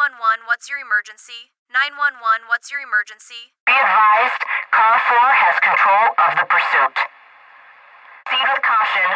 911, what's your emergency? 911, what's your emergency? Be advised, Car 4 has control of the pursuit. Proceed with caution.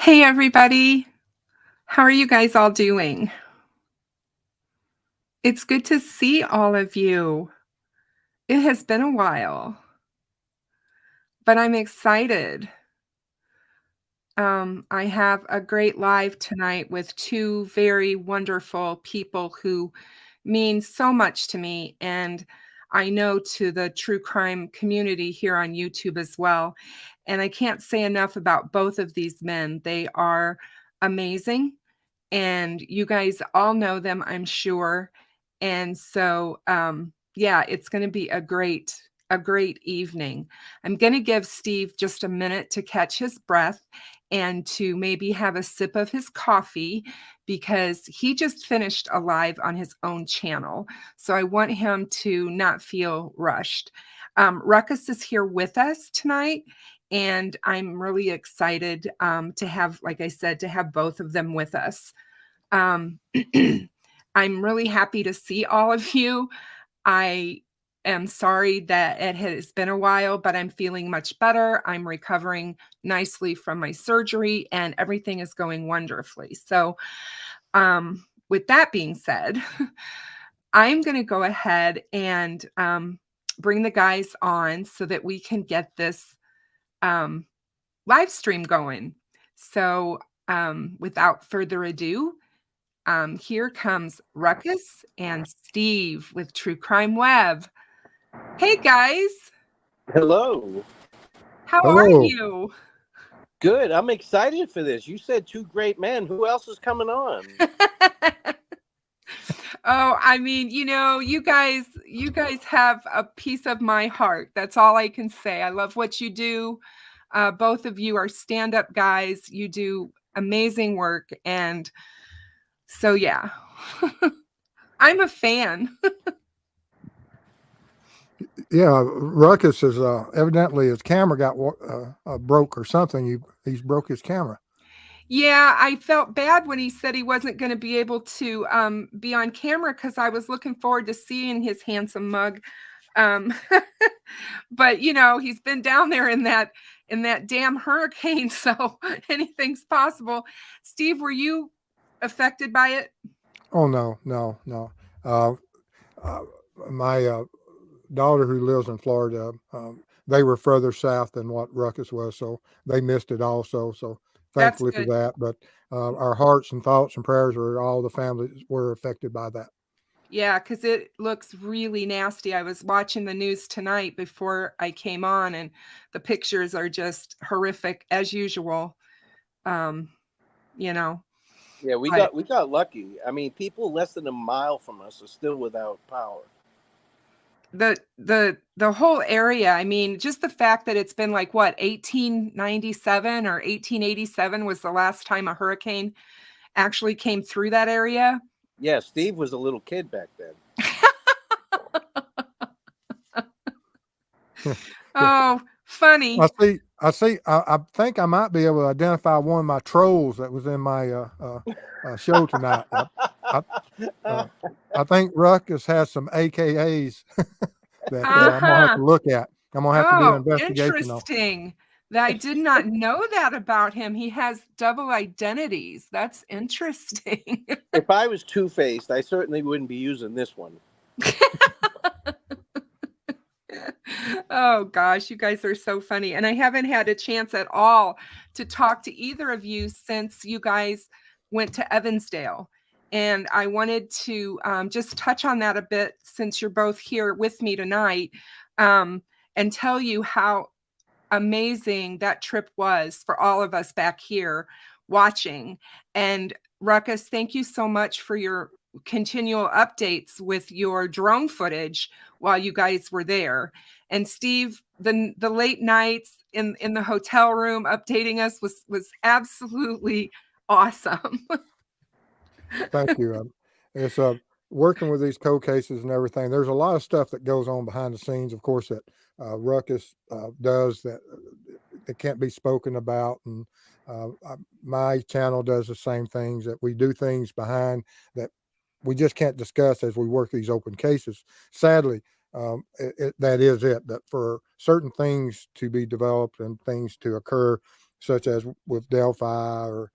Hey everybody, how are you guys all doing? It's good to see all of you. It has been a while, but I'm excited. I have a great live tonight with two very wonderful people who mean so much to me, and I know to the true crime community here on YouTube as well. And I can't say enough about both of these men. They are amazing, and you guys all know them, I'm sure. And so, yeah, it's going to be a great evening. I'm going to give Steve just a minute to catch his breath and to maybe have a sip of his coffee because he just finished a live on his own channel. So I want him to not feel rushed. Ruckus is here with us tonight, and I'm really excited to have, like I said, to have both of them with us. I'm really happy to see all of you. I am sorry that it has been a while, but I'm feeling much better. I'm recovering nicely from my surgery and everything is going wonderfully. So with that being said, I'm going to go ahead and bring the guys on so that we can get this live stream going. So without further ado, here comes Ruckus and Steve with True Crime Web. Hey guys. Hello. How are you? Good. I'm excited for this. You said two great men. Who else is coming on? Oh, I mean, you know, you guys have a piece of my heart. That's all I can say. I love what you do. Both of you are stand-up guys. You do amazing work. And so, yeah, I'm a fan. Yeah, Ruckus is evidently his camera got broke or something. he's broke his camera. Yeah, I felt bad when he said he wasn't going to be able to be on camera because I was looking forward to seeing his handsome mug. But he's been down there in that damn hurricane, so anything's possible. Steve, were you affected by it? Oh no. My daughter who lives in Florida, they were further south than what Ruckus was, so they missed it also. So That's thankfully for good. that. But our hearts and thoughts and prayers are all the families were affected by that. Yeah, because it looks really nasty. I was watching the news tonight before I came on, and the pictures are just horrific as usual. Yeah, we But got lucky. I mean, people less than a mile from us are still without power. the whole area, I mean, just the fact that it's been like what, 1897 or 1887 was the last time a hurricane actually came through that area. Yeah, Steve was a little kid back then. Oh, funny. I see. I think I might be able to identify one of my trolls that was in my show tonight. I think Ruckus has some AKAs that I'm gonna have to look at. I'm gonna have to do an investigation on. Interesting. I did not know that about him. He has double identities. That's interesting. If I was two-faced, I certainly wouldn't be using this one. Oh gosh, you guys are so funny. And I haven't had a chance at all to talk to either of you since you guys went to Evansdale. And I wanted to just touch on that a bit since you're both here with me tonight, and tell you how amazing that trip was for all of us back here watching. And Ruckus, thank you so much for your continual updates with your drone footage while you guys were there. And Steve, the late nights in the hotel room updating us was absolutely awesome. Thank you. It's working with these cold cases and everything. There's a lot of stuff that goes on behind the scenes, of course, that Ruckus does that it can't be spoken about, and my channel does the same things. That we do things behind that we just can't discuss as we work these open cases. Sadly, that is it. That for certain things to be developed and things to occur, such as with Delphi or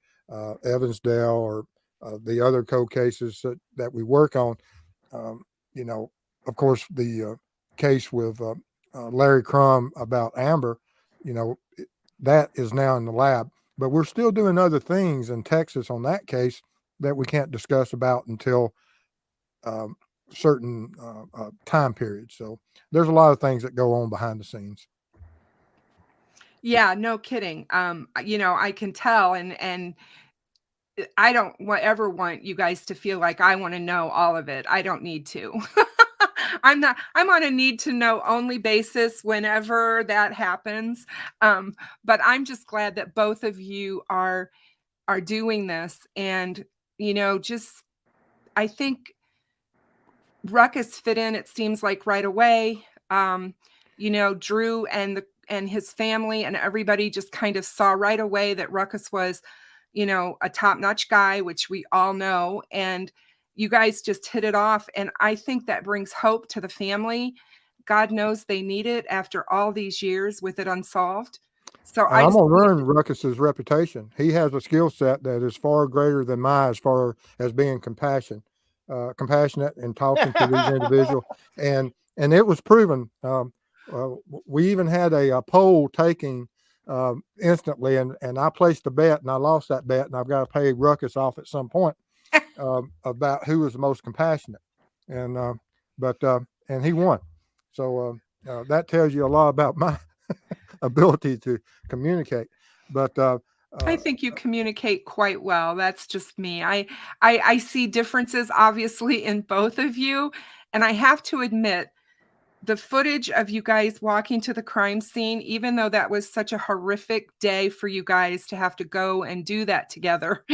Evansdale or the other cold cases that we work on, of course, the case with Larry Crum about Amber, that is now in the lab. But we're still doing other things in Texas on that case that we can't discuss about until certain time periods. So there's a lot of things that go on behind the scenes. Yeah, no kidding. I can tell, and I don't ever want you guys to feel like I want to know all of it. I don't need to. I'm on a need to know only basis whenever that happens. But I'm just glad that both of you are doing this. And, I think Ruckus fit in, it seems like, right away. Drew and his family and everybody just kind of saw right away that Ruckus was, a top-notch guy, which we all know. And you guys just hit it off. And I think that brings hope to the family. God knows they need it after all these years with it unsolved. So I'm going to learn Ruckus's reputation. He has a skill set that is far greater than mine as far as being compassionate and talking to these individuals. And it was proven. We even had a poll taking instantly, and I placed a bet and I lost that bet, and I've got to pay Ruckus off at some point about who was the most compassionate, and he won. So that tells you a lot about my ability to communicate. But I think you communicate quite well. That's just me. I see differences obviously in both of you, and I have to admit, the footage of you guys walking to the crime scene, even though that was such a horrific day for you guys to have to go and do that together,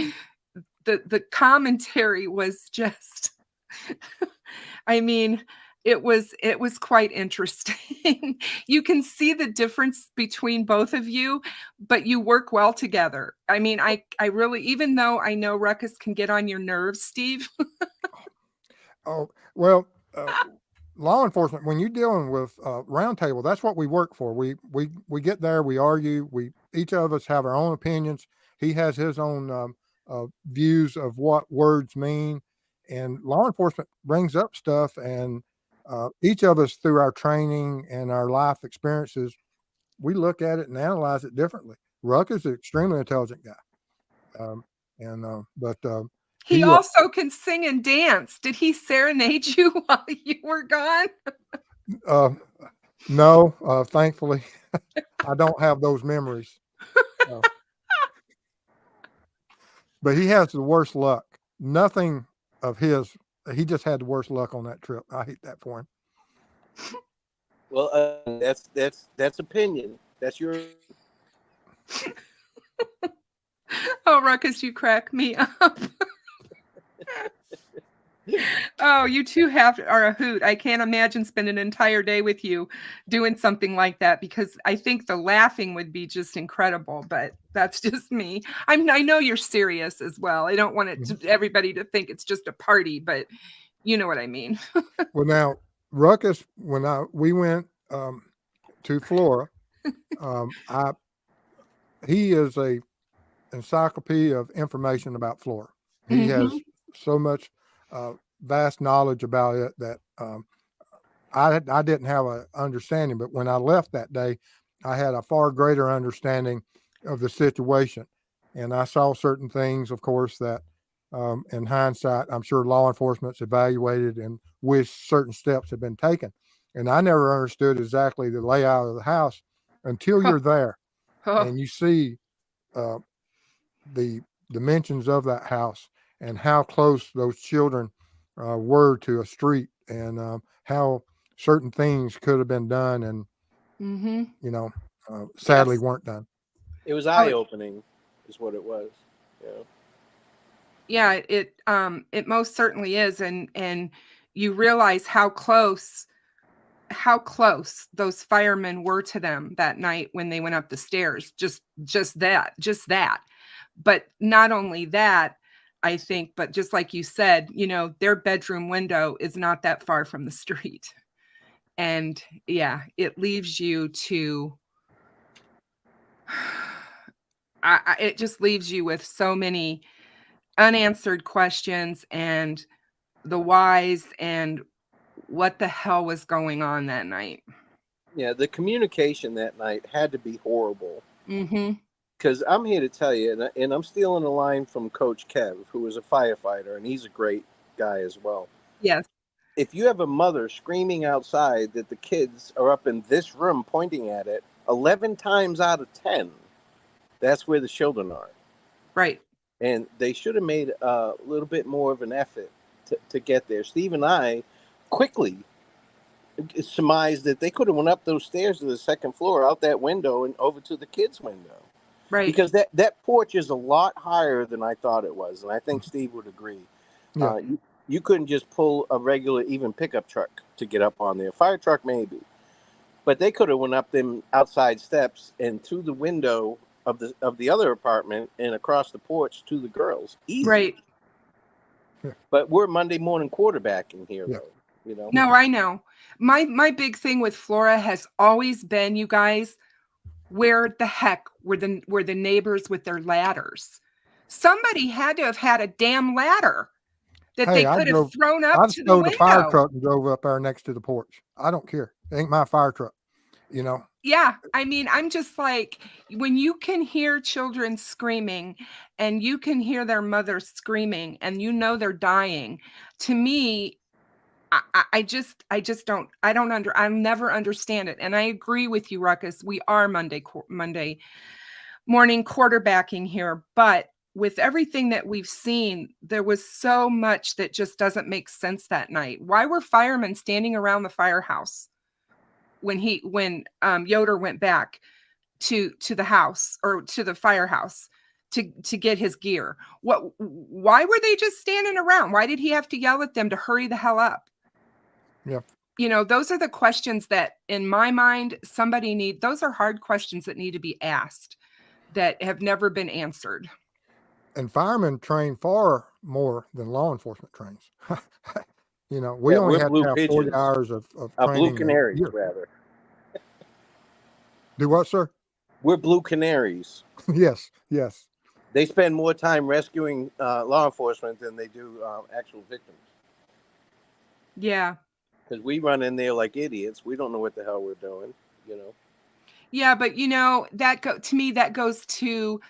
the commentary was just, I mean, It was quite interesting. You can see the difference between both of you, but you work well together. I mean, I really, even though I know Ruckus can get on your nerves, Steve. Oh, well, law enforcement, when you're dealing with roundtable, that's what we work for. We get there, we argue, each of us have our own opinions. He has his own views of what words mean, and law enforcement brings up stuff, and each of us, through our training and our life experiences, we look at it and analyze it differently. Ruck is an extremely intelligent guy, but He he also can sing and dance. Did he serenade you while you were gone? no, thankfully, I don't have those memories. But he has the worst luck. Nothing of his. He just had the worst luck on that trip. I hate that for him. Well, that's opinion. That's your. Oh, Ruckus, you crack me up. Oh, you two are a hoot. I can't imagine spending an entire day with you doing something like that, because I think the laughing would be just incredible, but that's just me. I know you're serious as well. I don't want everybody to think it's just a party, but you know what I mean. Well, now, Ruckus, when we went to Flora, he is a encyclopedia of information about Flora. He has so much vast knowledge about it that I didn't have an understanding, but when I left that day, I had a far greater understanding of the situation. And I saw certain things, of course, that in hindsight, I'm sure law enforcement's evaluated and wished certain steps had been taken. And I never understood exactly the layout of the house until you're there and you see the dimensions of that house and how close those children were to a street, and how certain things could have been done and sadly weren't done. It was eye-opening, is what it was. Yeah, it most certainly is, and you realize how close those firemen were to them that night when they went up the stairs. Just that. But not only that, I think, but just like you said, their bedroom window is not that far from the street. And yeah, it leaves you to, it just leaves you with so many unanswered questions and the whys and what the hell was going on that night. Yeah, the communication that night had to be horrible. Mm-hmm. Because I'm here to tell you, and I'm stealing a line from Coach Kev, who was a firefighter, and he's a great guy as well. Yes. If you have a mother screaming outside that the kids are up in this room pointing at it, 11 times out of 10, that's where the children are. Right. And they should have made a little bit more of an effort to get there. Steve and I quickly surmised that they could have went up those stairs to the second floor, out that window, and over to the kids' window. Right. Because that porch is a lot higher than I thought it was. And I think Steve would agree. Yeah. You couldn't just pull a regular, even pickup truck to get up on there. Fire truck, maybe. But they could have went up them outside steps and through the window of the other apartment and across the porch to the girls. Easy. Right. Yeah. But we're Monday morning quarterbacking here, though. No, I know. My big thing with Flora has always been, you guys, where the heck were the neighbors with their ladders? Somebody had to have had a damn ladder that they could have thrown up to the window. I stole the fire truck and drove up there next to the porch. I don't care. It ain't my fire truck, Yeah, I mean, I'm just like, when you can hear children screaming and you can hear their mothers screaming and they're dying, to me, I'll never understand it. And I agree with you, Ruckus. We are Monday morning quarterbacking here, but with everything that we've seen, there was so much that just doesn't make sense that night. Why were firemen standing around the firehouse when Yoder went back to the house, or to the firehouse to get his gear? Why were they just standing around? Why did he have to yell at them to hurry the hell up? Yeah. those are the questions that in my mind, those are hard questions that need to be asked that have never been answered. And firemen train far more than law enforcement trains. We Yeah, only we're have blue to have 40 pigeons. hours of Blue training a canaries, year. rather. Do what, sir? We're blue canaries. Yes, yes. They spend more time rescuing law enforcement than they do actual victims. Yeah. Because we run in there like idiots. We don't know what the hell we're doing, Yeah, but to me that goes to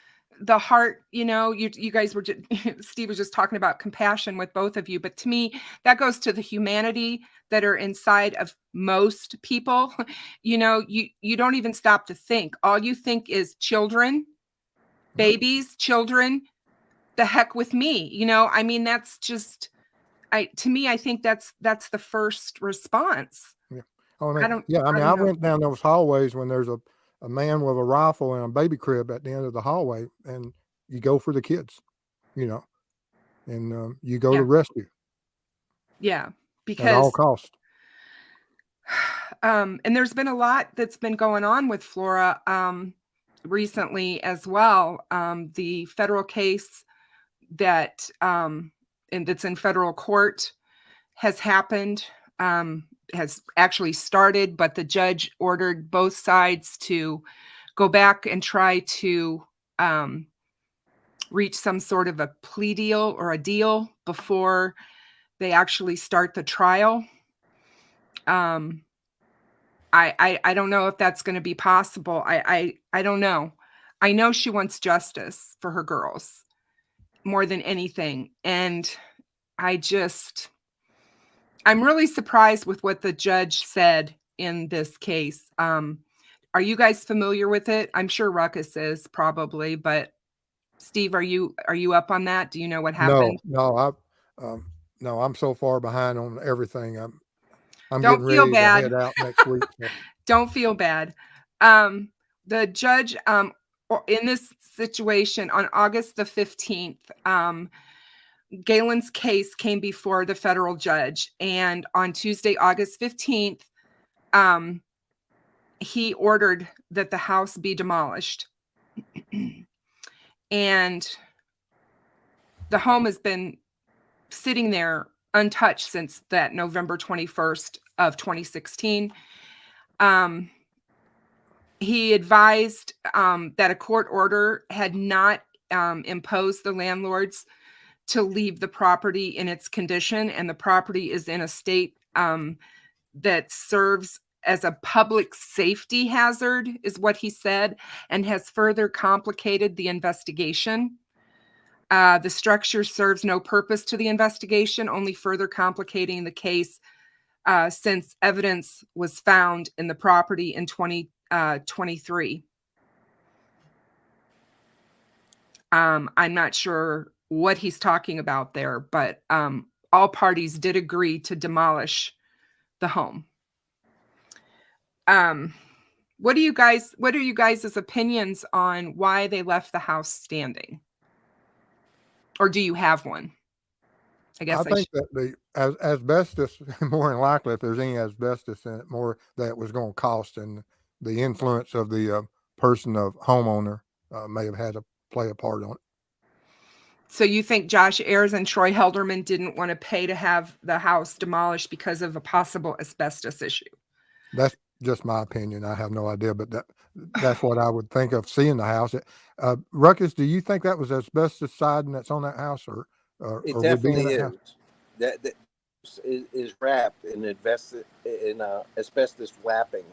the heart. You guys were Steve was just talking about compassion with both of you, but to me that goes to the humanity that are inside of most people. You don't even stop to think. All you think is children, babies, children. The heck with me. I mean, that's just to me, I think that's the first response. Yeah. I mean, I don't I know. went down those hallways when there's a man with a rifle and a baby crib at the end of the hallway, and you go for the kids, and you go to Yeah. rescue Yeah, at all because costs. and there's been a lot that's been going on with Flora recently as well. The federal case that and that's in federal court has happened, has actually started, but the judge ordered both sides to go back and try to reach some sort of a plea deal or a deal before they actually start the trial. I don't know if that's going to be possible. I don't know. I know she wants justice for her girls more than anything. And I'm really surprised with what the judge said in this case. Are you guys familiar with it? I'm sure Ruckus is probably, but Steve, are you up on that? Do you know what happened? No, no, I'm so far behind on everything. I'm Don't getting feel ready to bad. head out next week. So. Don't feel bad. The judge, in this situation on August the 15th, Galen's case came before the federal judge. And on Tuesday, August 15th, he ordered that the house be demolished. And the home has been sitting there untouched since that November 21st of 2016. He advised that a court order had not imposed the landlords to leave the property in its condition, and the property is in a state that serves as a public safety hazard, is what he said, and has further complicated the investigation. The structure serves no purpose to the investigation, only further complicating the case since evidence was found in the property in 2023. I'm not sure what he's talking about there, but all parties did agree to demolish the home. What are you guys' opinions on why they left the house standing? Or do you have one? I think that the asbestos, more than likely, if there's any asbestos in it, more that it was going to cost, and the influence of the homeowner may have had to play a part on it. So you think Josh Ayers and Troy Helderman didn't want to pay to have the house demolished because of a possible asbestos issue? That's just my opinion. I have no idea, but that's what I would think of seeing the house. Ruckus, do you think that was asbestos siding that's on that house, or It would be in definitely that is. house? That is wrapped in asbestos wrapping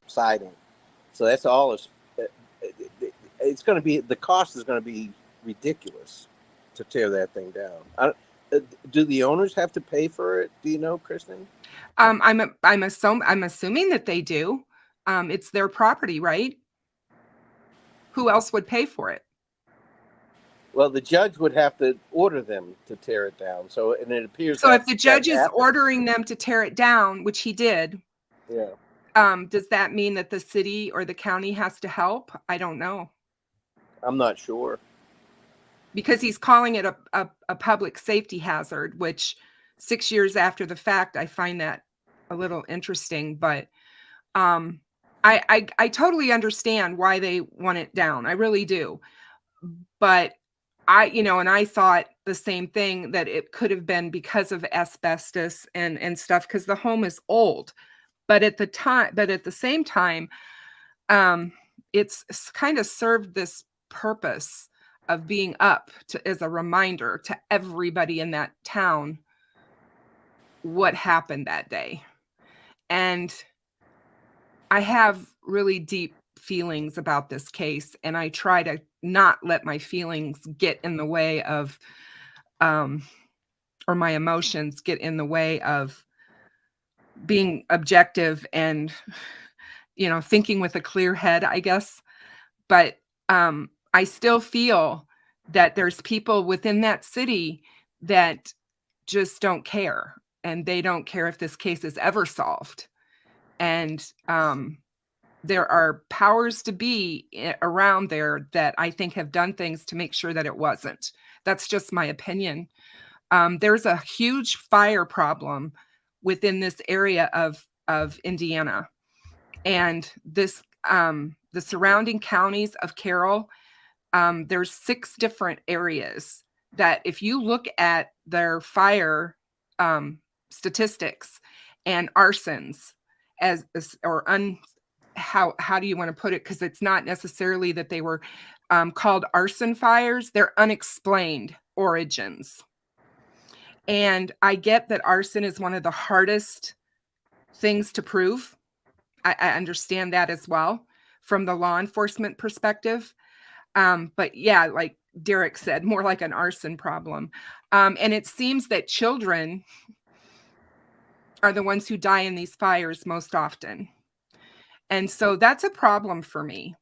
siding. So that's all. It's going to be, the cost is going to be ridiculous to tear that thing down. Do the owners have to pay for it? Do you know, Kristen? I'm assuming that they do. It's their property, right? Who else would pay for it? Well, the judge would have to order them to tear it down. So, and it appears. So if the judge is ordering them to tear it down, which he did, yeah. Does that mean that the city or the county has to help? I don't know. I'm not sure. Because he's calling it a public safety hazard, which 6 years after the fact, I find that a little interesting, but I totally understand why they want it down. I really do. But and I thought the same thing, that it could have been because of asbestos and stuff, because the home is old. But at the same time, it's kind of served this purpose of being up to, as a reminder to everybody in that town what happened that day. And I have really deep feelings about this case, and I try to not let my feelings get in the way of, or my emotions get in the way of being objective and, thinking with a clear head, I guess. But I still feel that there's people within that city that just don't care, and they don't care if this case is ever solved. And there are powers to be around there that I think have done things to make sure that it wasn't. That's just my opinion. There's a huge fire problem within this area of Indiana, and this the surrounding counties of Carroll. There's 6 different areas that, if you look at their fire statistics and arsons, how do you want to put it? Because it's not necessarily that they were called arson fires. They're unexplained origins. And I get that arson is one of the hardest things to prove. I understand that as well from the law enforcement perspective. But yeah, like Derek said, more like an arson problem. And it seems that children are the ones who die in these fires most often. And so that's a problem for me.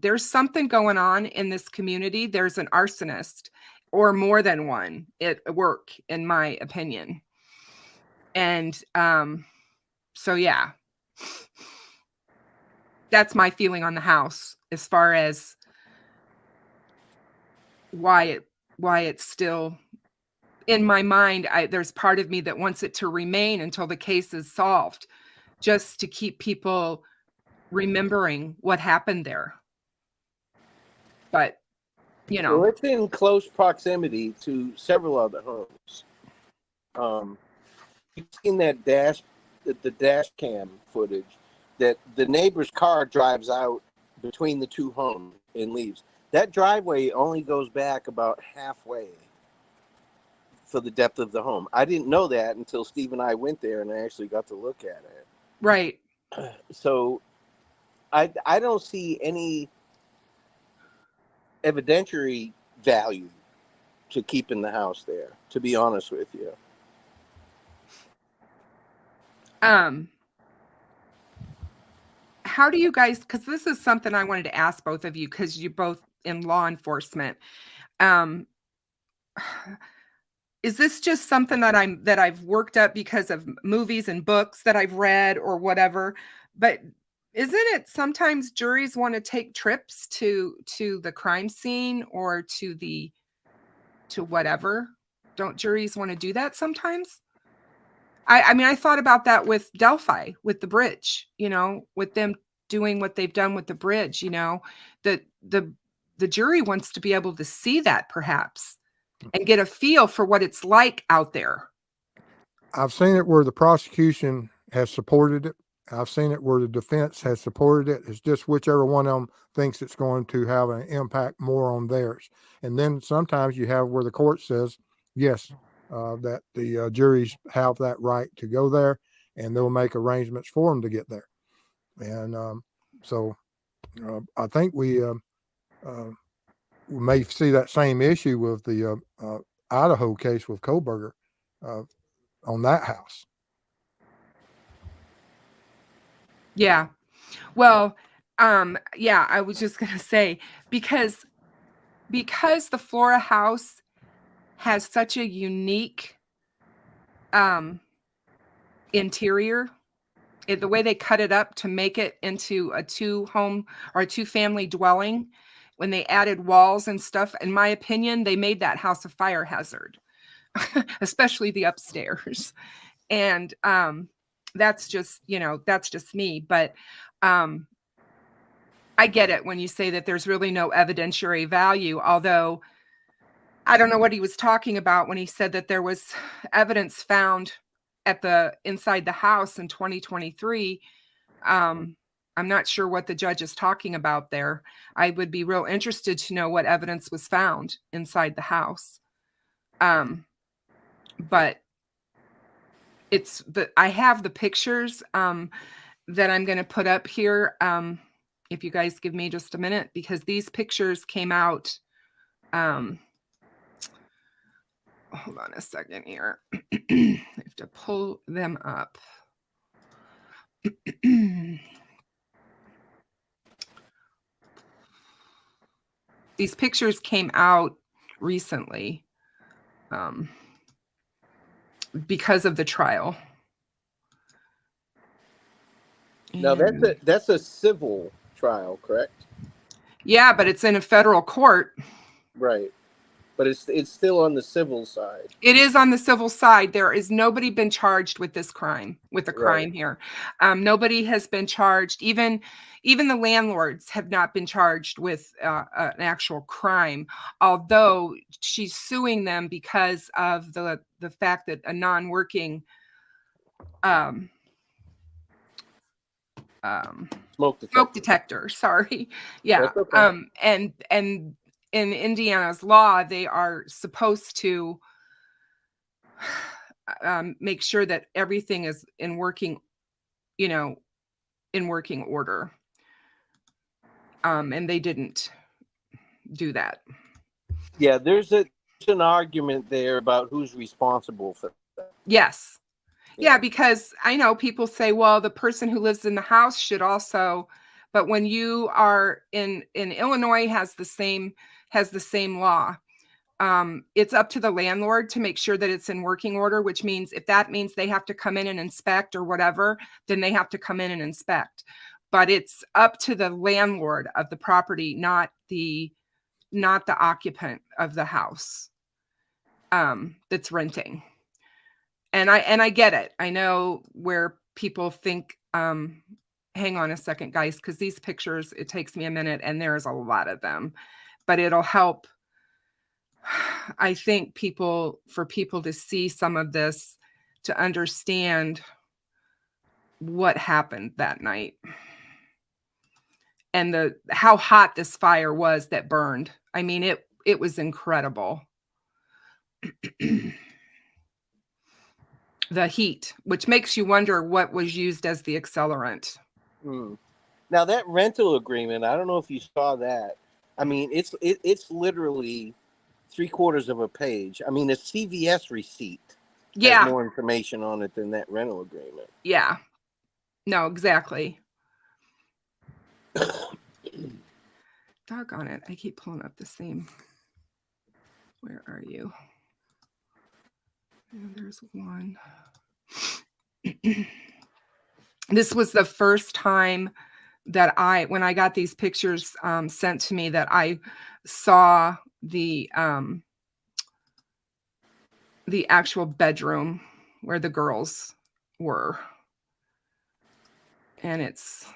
There's something going on in this community. There's an arsonist, or more than one at work, in my opinion. And so, yeah, that's my feeling on the house as far as why it's still in my mind. There's part of me that wants it to remain until the case is solved, just to keep people remembering what happened there. But well, it's in close proximity to several other homes. You've seen that the dash cam footage that the neighbor's car drives out between the 2 homes and leaves. That driveway only goes back about halfway for the depth of the home. I didn't know that until Steve and I went there and I actually got to look at it. Right. So I don't see any evidentiary value to keeping the house there, to be honest with you. How do you guys, because this is something I wanted to ask both of you, because you're both in law enforcement. Is this just something that I've worked up because of movies and books that I've read or whatever? But isn't it sometimes juries want to take trips to the crime scene or to whatever? Don't juries want to do that sometimes? I mean, I thought about that with Delphi, with the bridge, with them doing what they've done with the bridge, that the jury wants to be able to see that, perhaps, and get a feel for what it's like out there. I've seen it where the prosecution has supported it. I've seen it where the defense has supported it. It's just whichever one of them thinks it's going to have an impact more on theirs. And then sometimes you have where the court says, yes, that the juries have that right to go there, and they'll make arrangements for them to get there. And so I think we may see that same issue with the Idaho case with Koberger on that house. Yeah. Well, yeah, I was just going to say, because the Flora house has such a unique interior, the way they cut it up to make it into a 2-home or a 2-family dwelling, when they added walls and stuff, in my opinion, they made that house a fire hazard, especially the upstairs. And that's just, that's just me. But I get it when you say that there's really no evidentiary value, although I don't know what he was talking about when he said that there was evidence found inside the house in 2023. I'm not sure what the judge is talking about there. I would be real interested to know what evidence was found inside the house. But I have the pictures that I'm going to put up here. If you guys give me just a minute, because these pictures came out. Hold on a second here. I have to pull them up. These pictures came out recently because of the trial. Now that's a civil trial, correct? Yeah, but it's in a federal court. Right. But it's still on the civil side. It is on the civil side. There is nobody been charged with this crime, with the crime here. Nobody has been charged. Even the landlords have not been charged with an actual crime, although she's suing them because of the fact that a non-working smoke detector. Sorry. Yeah. Okay. And in Indiana's law, they are supposed to make sure that everything is in working order. And they didn't do that. Yeah, there's an argument there about who's responsible for that. Yes. Yeah, because I know people say, well, the person who lives in the house should also, but when you are in Illinois has the same law. It's up to the landlord to make sure that it's in working order, which means if that means they have to come in and inspect or whatever, then they have to come in and inspect. But it's up to the landlord of the property, not the occupant of the house that's renting. And I get it. I know where people think, hang on a second, guys, because these pictures, it takes me a minute and there's a lot of them, but it'll help. I think for people to see some of this, to understand what happened that night and how hot this fire was that burned. I mean, it was incredible. The heat, which makes you wonder what was used as the accelerant. Now that rental agreement, I don't know if you saw that. I mean, it's literally 3/4 of a page. I mean, a CVS receipt has more information on it than that rental agreement. Yeah. No, exactly. Doggone it. I keep pulling up the same. Where are you? And there's one. This was the first time that when I got these pictures sent to me, that I saw the actual bedroom where the girls were. And it's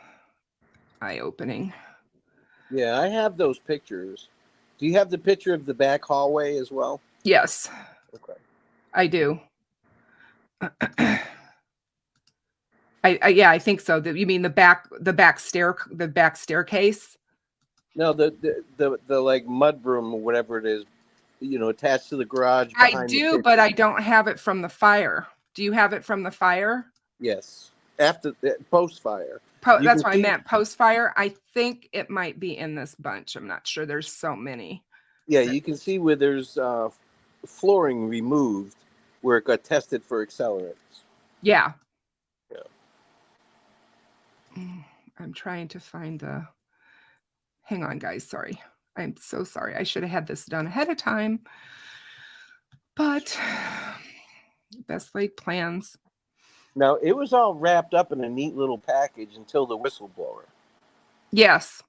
eye-opening. Yeah, I have those pictures. Do you have the picture of the back hallway as well? Yes. Okay. I do. I think so. You mean the back staircase? No, the like mudroom or whatever it is, attached to the garage. I do, but I don't have it from the fire. Do you have it from the fire? Yes, after post fire. That's what I meant. Post fire. I think it might be in this bunch. I'm not sure. There's so many. Yeah, you can see where there's flooring removed, where it got tested for accelerants. Yeah. Yeah. I'm trying to find the. Hang on, guys. Sorry. I'm so sorry. I should have had this done ahead of time. But best laid plans. Now, it was all wrapped up in a neat little package until the whistleblower. Yes.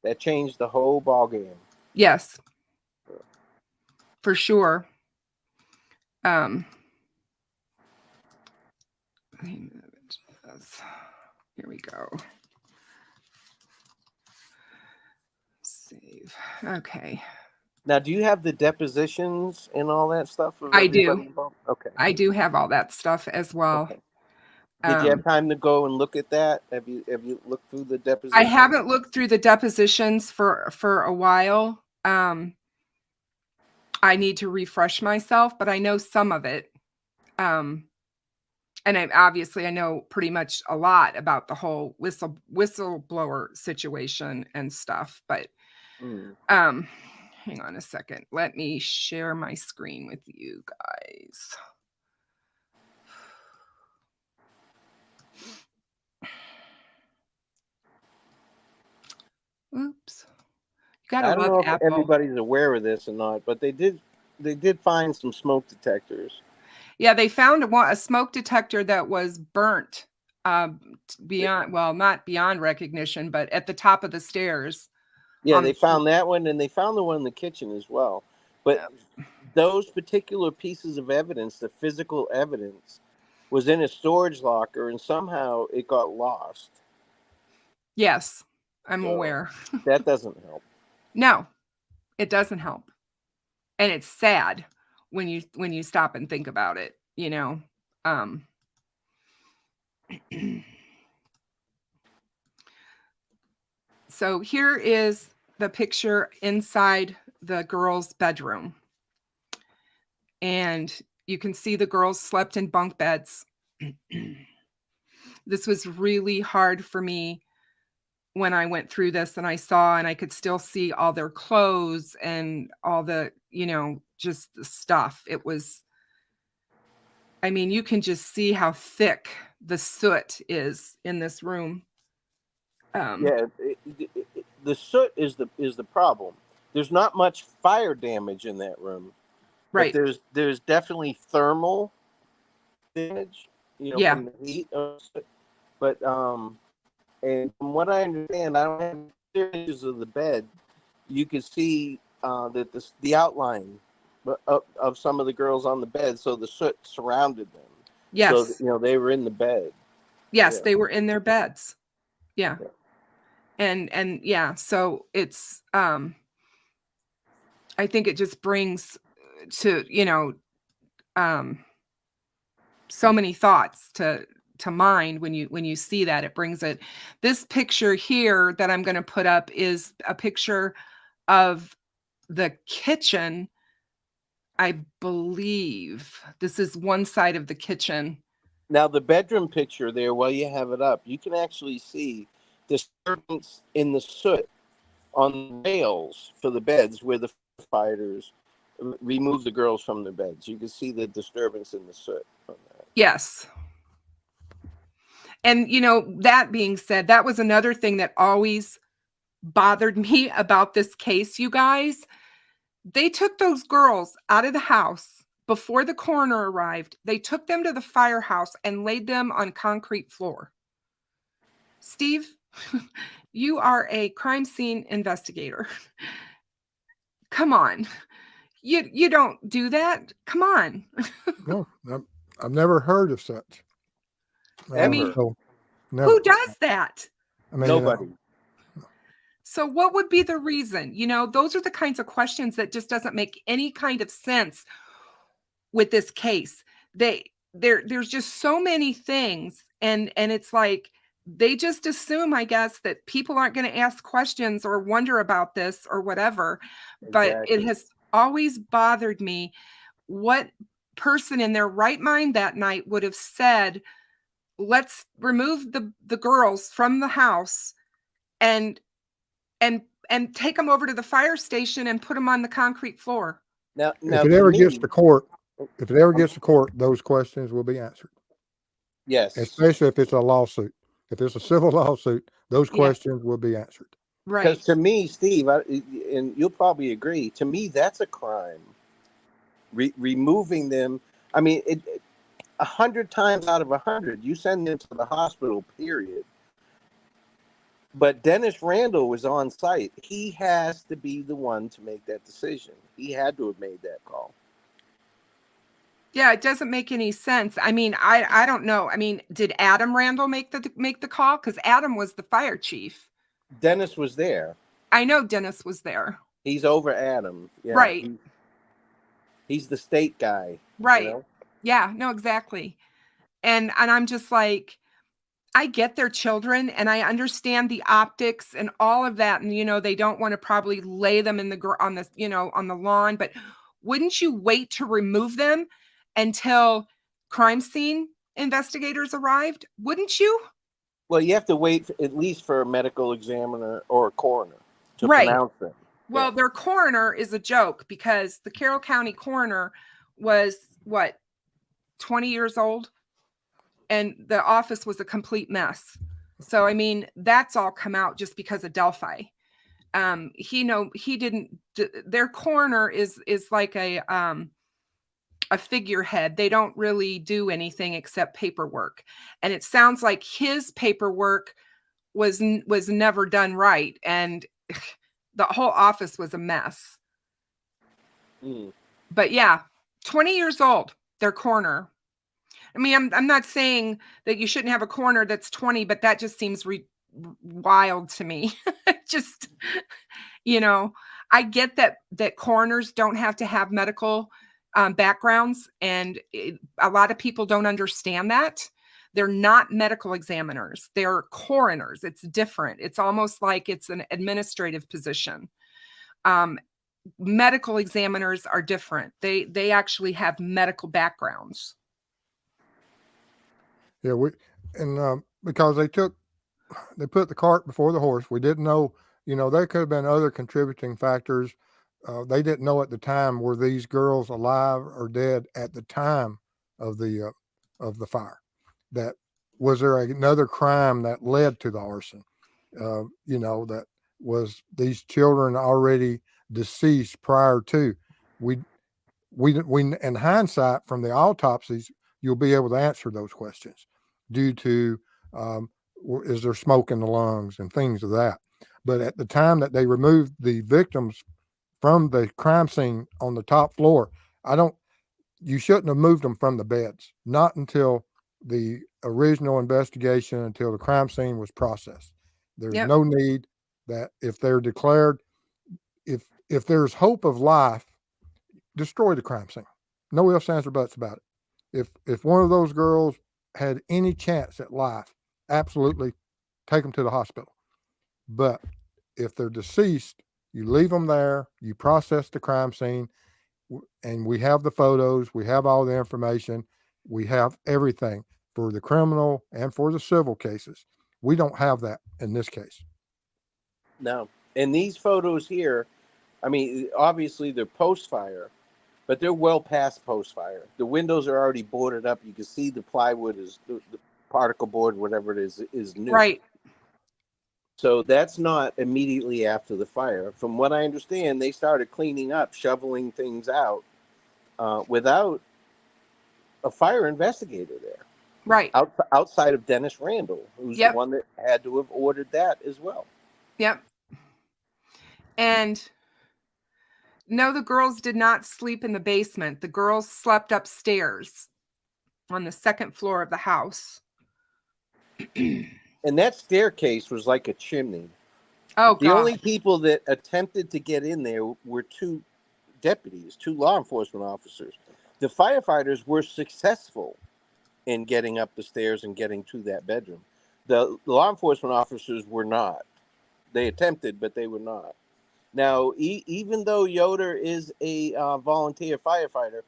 That changed the whole ballgame. Yes. For sure. Here we go. Save. Okay. Now, do you have the depositions and all that stuff of I do. everybody involved? Okay. I do have all that stuff as well. Okay. Did you have time to go and look at that? Have you looked through the I depositions? haven't looked through the depositions for a while. I need to refresh myself, but I know some of it. And I know pretty much a lot about the whole whistleblower situation and stuff. But hang on a second. Let me share my screen with you guys. Oops. You gotta I don't love know if Apple. everybody's aware of this or not, but they did find some smoke detectors. Yeah, they found a smoke detector that was burnt beyond, well, not beyond recognition, but at the top of the stairs. Yeah, they found that one, and they found the one in the kitchen as well. But those particular pieces of evidence, the physical evidence, was in a storage locker, and somehow it got lost. Yes, I'm aware. That doesn't help. No, it doesn't help. And it's sad when you stop and think about it, you know. So here is the picture inside the girls' bedroom. And you can see the girls slept in bunk beds. This was really hard for me when I went through this, and I could still see all their clothes and all the, just the stuff. It was, I mean, you can just see how thick the soot is in this room. The soot is the problem. There's not much fire damage in that room, right? But there's definitely thermal damage, from the heat of it. But and from what I understand, I don't have pictures of the bed. You can see that the outline of some of the girls on the bed, so the soot surrounded them. Yes. So they were in the bed. Yes, they were in their beds. Yeah. And yeah, so it's I think it just brings to, so many thoughts to mind when you see that. It brings it. This picture here that I'm going to put up is a picture of the kitchen. I believe this is one side of the kitchen. Now the bedroom picture there, while you have it up, you can actually see disturbance in the soot on the rails for the beds where the firefighters remove the girls from their beds. You can see the disturbance in the soot on that. Yes. And, that being said, that was another thing that always bothered me about this case, you guys. They took those girls out of the house before the coroner arrived. They took them to the firehouse and laid them on concrete floor. Steve, you are a crime scene investigator. Come on. You don't do that. Come on. No, I've never heard of such. I mean, never. Who does that? I mean, nobody. So what would be the reason? Those are the kinds of questions that just doesn't make any kind of sense with this case. There's just so many things, and it's like they just assume, I guess, that people aren't going to ask questions or wonder about this or whatever. But it has always bothered me what person in their right mind that night would have said, let's remove the girls from the house and take them over to the fire station and put them on the concrete floor. Now if it ever gets to court, those questions will be answered. Yes. Especially if it's a lawsuit. If it's a civil lawsuit, those questions will be answered. Right. Because to me, Steve, and you'll probably agree, to me, that's a crime. Removing them. I mean, 100 times out of 100, you send them to the hospital, period. But Dennis Randall was on site. He has to be the one to make that decision. He had to have made that call. Yeah, it doesn't make any sense. I mean, I don't know. I mean, did Adam Randall make the call? Because Adam was the fire chief. Dennis was there. I know Dennis was there. He's over Adam. Yeah, Right. he's the state guy. You Right. know. Yeah, no, exactly. And I'm just like, I get their children and I understand the optics and all of that. And, they don't want to probably lay them in on the, on the lawn, but wouldn't you wait to remove them until crime scene investigators arrived? Wouldn't you? Well, you have to wait at least for a medical examiner or a coroner to Right. pronounce them. Well, Yeah. their coroner is a joke because the Carroll County coroner was 20 years old, and the office was a complete mess. So, I mean, that's all come out just because of Delphi. He didn't. Their coroner is like a figurehead. They don't really do anything except paperwork, and it sounds like his paperwork was never done right, and the whole office was a mess. But yeah, 20 years old, their coroner. I mean, I'm not saying that you shouldn't have a coroner that's 20, but that just seems wild to me. Just, I get that coroners don't have to have medical backgrounds, and a lot of people don't understand that. They're not medical examiners. They're coroners. It's different. It's almost like it's an administrative position. Medical examiners are different. They actually have medical backgrounds. Yeah, because they put the cart before the horse. We didn't know, there could have been other contributing factors. They didn't know at the time, were these girls alive or dead at the time of the fire? That was there another crime that led to the arson? That was these children already deceased prior to. We in hindsight from the autopsies, you'll be able to answer those questions due to is there smoke in the lungs and things of that. But at the time that they removed the victims from the crime scene on the top floor, you shouldn't have moved them from the beds, not until the original investigation, until the crime scene was processed. There's no need that if they're declared, if there's hope of life, destroy the crime scene. No ifs, ands, or buts about it. If one of those girls had any chance at life, absolutely take them to the hospital. But if they're deceased, you leave them there, you process the crime scene, and we have the photos, we have all the information, we have everything for the criminal and for the civil cases. We don't have that in this case. No. And these photos here, I mean, obviously they're post-fire, but they're well past post-fire. The windows are already boarded up. You can see the plywood is the particle board, whatever it is new. Right. So that's not immediately after the fire. From what I understand, they started cleaning up, shoveling things out without a fire investigator there. Right. Outside of Dennis Randall, who's the one that had to have ordered that as well. Yep. And no, the girls did not sleep in the basement. The girls slept upstairs on the second floor of the house. And that staircase was like a chimney. Oh, the only people that attempted to get in there were two deputies, two law enforcement officers. The firefighters were successful in getting up the stairs and getting to that bedroom. The law enforcement officers were not. They attempted, but they were not. Now, even though Yoder is a volunteer firefighter,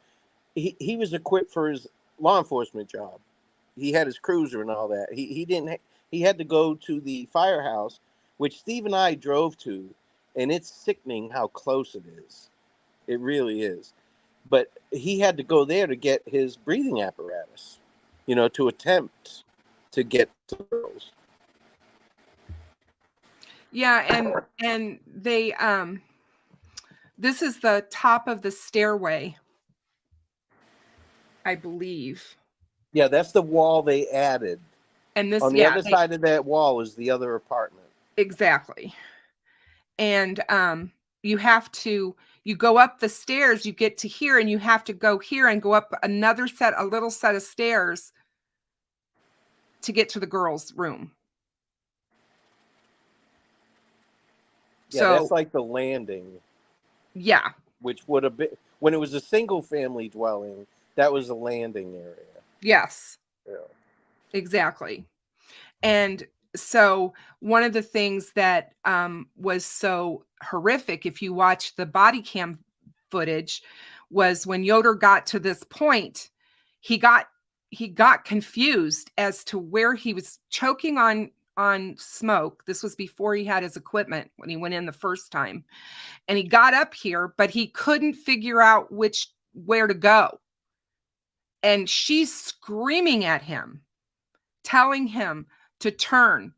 he was equipped for his law enforcement job. He had his cruiser and all that. He had to go to the firehouse, which Steve and I drove to, and it's sickening how close it is. It really is. But he had to go there to get his breathing apparatus, to attempt to get to the girls. Yeah, and they this is the top of the stairway, I believe. Yeah, that's the wall they added. And this on the other side of that wall is the other apartment. Exactly. And you have to You go up the stairs, you get to here, and you have to go here and go up a little set of stairs to get to the girls' room. Yeah, that's So, like the landing, yeah, which would have been, when it was a single family dwelling, that was the landing area. yes, Yeah. exactly. And so one of the things that was so horrific, if you watch the body cam footage, was when Yoder got to this point, he got confused as to where he was choking on smoke. This was before he had his equipment when he went in the first time. And he got up here, but he couldn't figure out where to go. And she's screaming at him, telling him to turn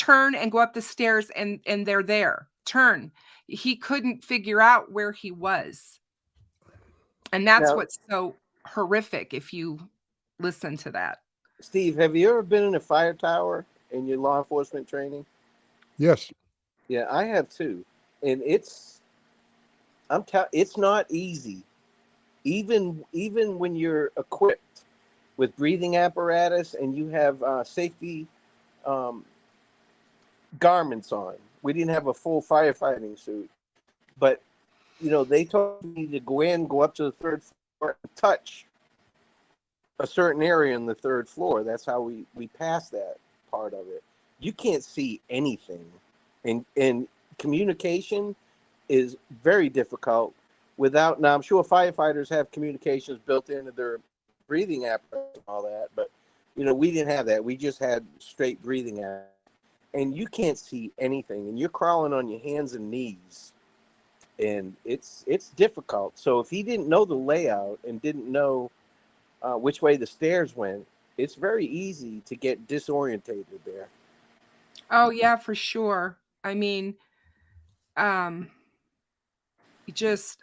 and go up the stairs, and they're there. Turn. He couldn't figure out where he was. And that's Now, what's so horrific if you listen to that. Steve, have you ever been in a fire tower in your law enforcement training? Yes. Yeah, I have too. And it's not easy. Even when you're equipped with breathing apparatus and you have safety garments on. We didn't have a full firefighting suit, but they told me to go up to the third floor and touch a certain area in the third floor. That's how we passed that part of it. You can't see anything, and communication is very difficult without. Now I'm sure firefighters have communications built into their breathing apparatus and all that, but we didn't have that. We just had straight breathing apparatus. And you can't see anything, and you're crawling on your hands and knees, and it's difficult. So if he didn't know the layout and didn't know which way the stairs went, it's very easy to get disorientated there. Oh yeah, for sure. I mean, I guess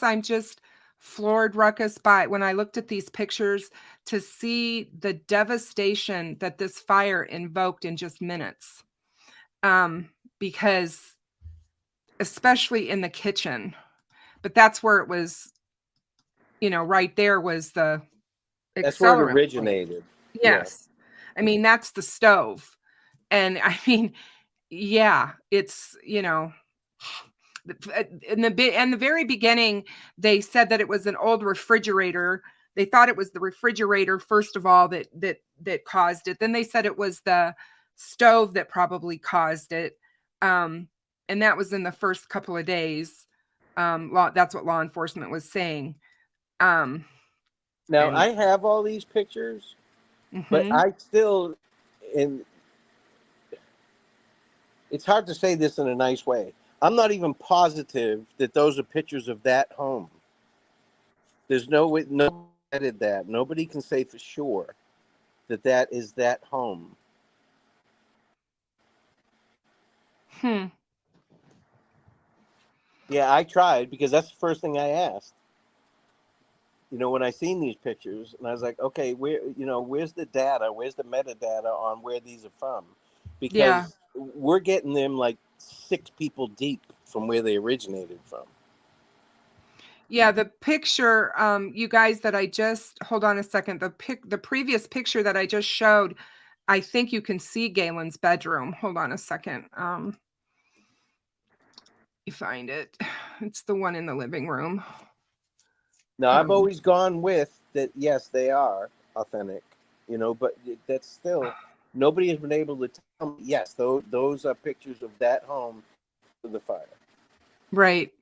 I'm just floored, Ruckus, by when I looked at these pictures to see the devastation that this fire invoked in just minutes. Because especially in the kitchen, but that's where it was, right there was the That's where it accelerant point. originated. Yes. Yeah. I mean, that's the stove. And I mean, yeah, it's, in the very beginning, they said that it was an old refrigerator. They thought it was the refrigerator, first of all, that caused it. Then they said it was the stove that probably caused it. And that was in the first couple of days. That's what law enforcement was saying. Now, I have all these pictures, but Mm-hmm. I still, and it's hard to say this in a nice way. I'm not even positive that those are pictures of that home. There's no way, no edited that. Nobody can say for sure that is that home. Yeah, I tried because that's the first thing I asked. When I seen these pictures, and I was like, okay, where's the data? Where's the metadata on where these are from? Because we're getting them like 6 people deep from where they originated from. Yeah, the picture, you guys, that I just, hold on a second. The previous picture that I just showed, I think you can see Galen's bedroom. Hold on a second. You find it. It's the one in the living room. Now, I've always gone with that. Yes, they are authentic, but that's still, nobody has been able to tell me, yes, those are pictures of that home of the fire. Right.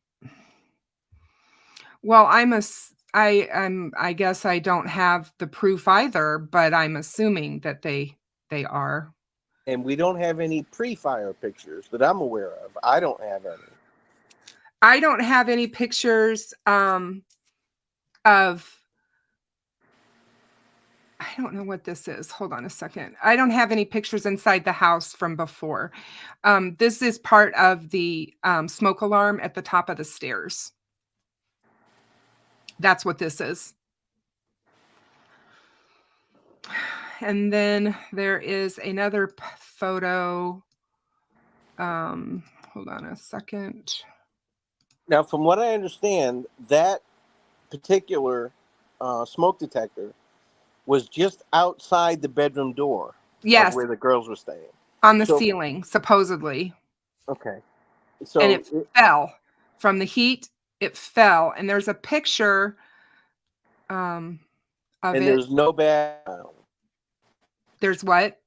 Well, I guess I don't have the proof either, but I'm assuming that they are. And we don't have any pre-fire pictures that I'm aware of. I don't have any. I don't have any pictures of, I don't know what this is. Hold on a second. I don't have any pictures inside the house from before. This is part of the smoke alarm at the top of the stairs. That's what this is. And then there is another photo. Hold on a second. Now, from what I understand, that particular smoke detector was just outside the bedroom door of Yes, where the girls were staying. on the So, ceiling, supposedly. okay. And So, it fell from the heat. It fell. And there's a picture of and it. there's no There's what?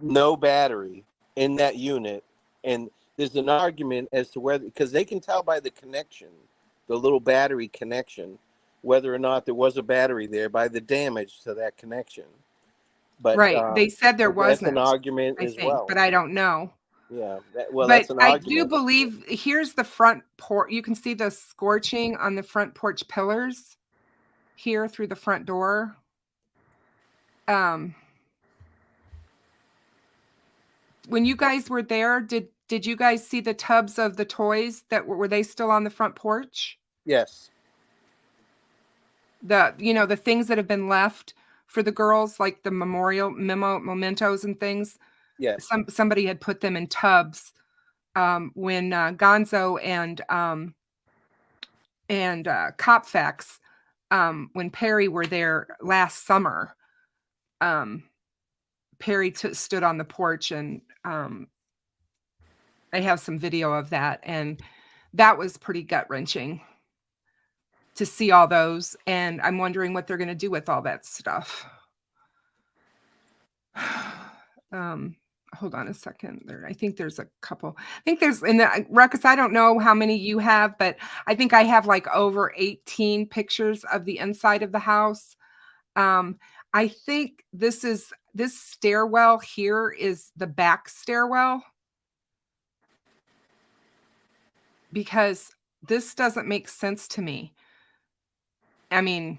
no battery in that unit. And there's an argument as to whether, because they can tell by the connection, the little battery connection, whether or not there was a battery there by the damage to that connection. But Right. They said there that's an wasn't, argument I as think, well. but I don't know. Yeah. That's But an I do argument. believe here's the front porch. You can see the scorching on the front porch pillars here through the front door. When you guys were there, did you guys see the tubs of the toys that were they still on the front porch? Yes. The things that have been left for the girls, like the mementos and things. Yes. Somebody had put them in tubs when Gonzo and Copfax, when Perry were there last summer. Perry stood on the porch, and I have some video of that, and that was pretty gut-wrenching to see all those, and I'm wondering what they're going to do with all that stuff. Hold on a second. I think there's a couple. I think there's in the Ruckus. I don't know how many you have, but I think I have like over 18 pictures of the inside of the house. I think this stairwell here is the back stairwell, because this doesn't make sense to me. I mean,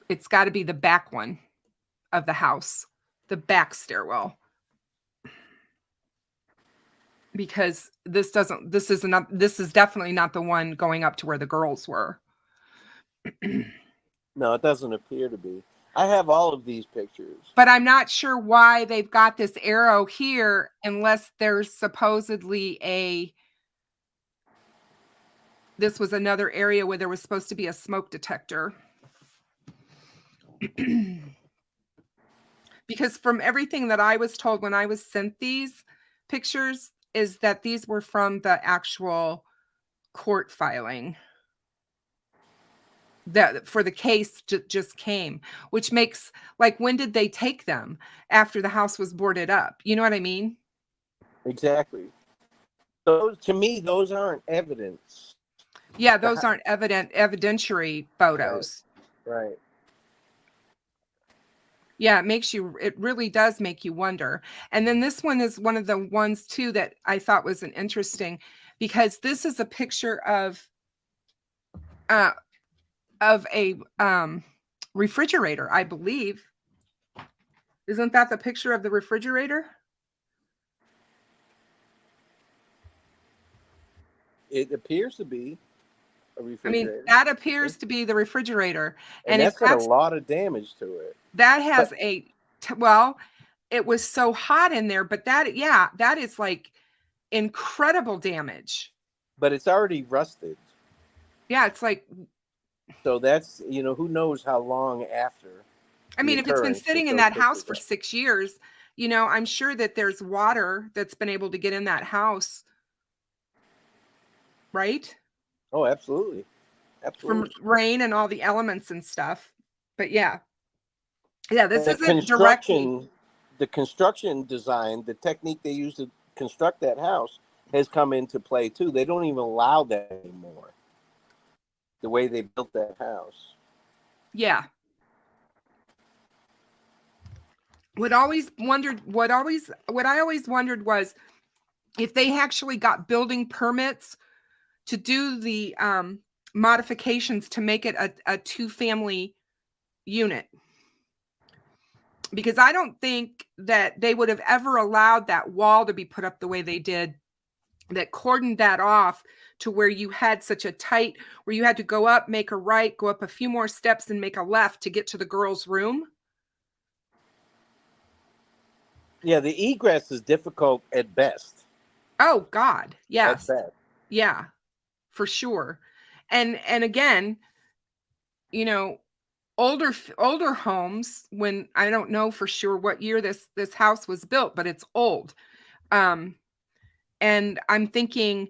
it's got to be the back one of the house, the back stairwell. Because this is definitely not the one going up to where the girls were. No, it doesn't appear to be. I have all of these pictures. But I'm not sure why they've got this arrow here unless there's supposedly this was another area where there was supposed to be a smoke detector. Because from everything that I was told when I was sent these pictures is that these were from the actual court filing that for the case just came, which makes, like, when did they take them? After the house was boarded up. You know what I mean? Exactly. Those, to me, those aren't evidence. Yeah, those aren't evidentiary photos. Right. Yeah, it really does make you wonder. And then this one is one of the ones too that I thought was an interesting, because this is a picture of a refrigerator, I believe. Isn't that the picture of the refrigerator? It appeers to be a refrigerator. I mean, that appears to be the refrigerator. And that's got a lot of damage to it. That has well, it was so hot in there, but that is like incredible damage. But it's already rusted. Yeah, it's like, so that's, who knows how long after. I mean, if it's been sitting in that house for 6 years, I'm sure that there's water that's been able to get in that house. Right? Oh, absolutely. Absolutely. From rain and all the elements and stuff. But yeah, this isn't directly. The construction design, the technique they use to construct that house has come into play too. They don't even allow that anymore. The way they built that house. Yeah. What I always wondered was if they actually got building permits to do the modifications to make it a 2-family unit. Because I don't think that they would have ever allowed that wall to be put up the way they did, that cordoned that off to where you had such a tight, where you had to go up, make a right, go up a few more steps and make a left to get to the girls' room. Yeah, the egress is difficult at best. Oh God, yes. At best. Yeah. for sure. And again, you know, older homes, when I don't know for sure what year this house was built, but it's old. And I'm thinking,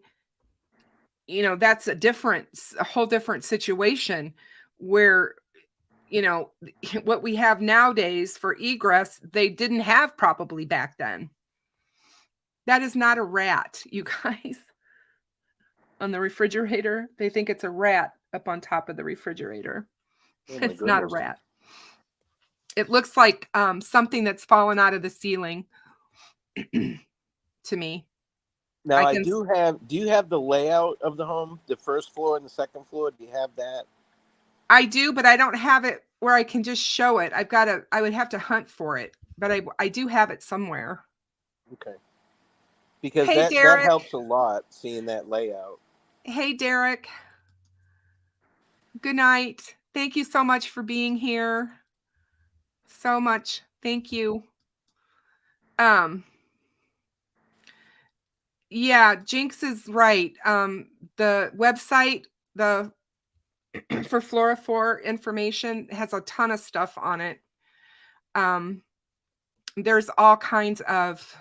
you know, that's a whole different situation where, you know, what we have nowadays for egress, they didn't have probably back then. That is not a rat, you guys. On the refrigerator, they think it's a rat up on top of the refrigerator. Oh my It's not a goodness. rat. It looks like something that's fallen out of the ceiling to me. Now can do you have the layout of the home, the first floor and the second floor? Do you have that? I do, but I don't have it where I can just show it. I would have to hunt for it, but I do have it somewhere. Okay. Because Hey, that Derek. helps a lot, seeing that layout. Hey, Derek. Good night. Thank you so much for being here. So much. Thank you. Yeah, Jinx is right. The website, the for Flora 4 information has a ton of stuff on it. There's all kinds of,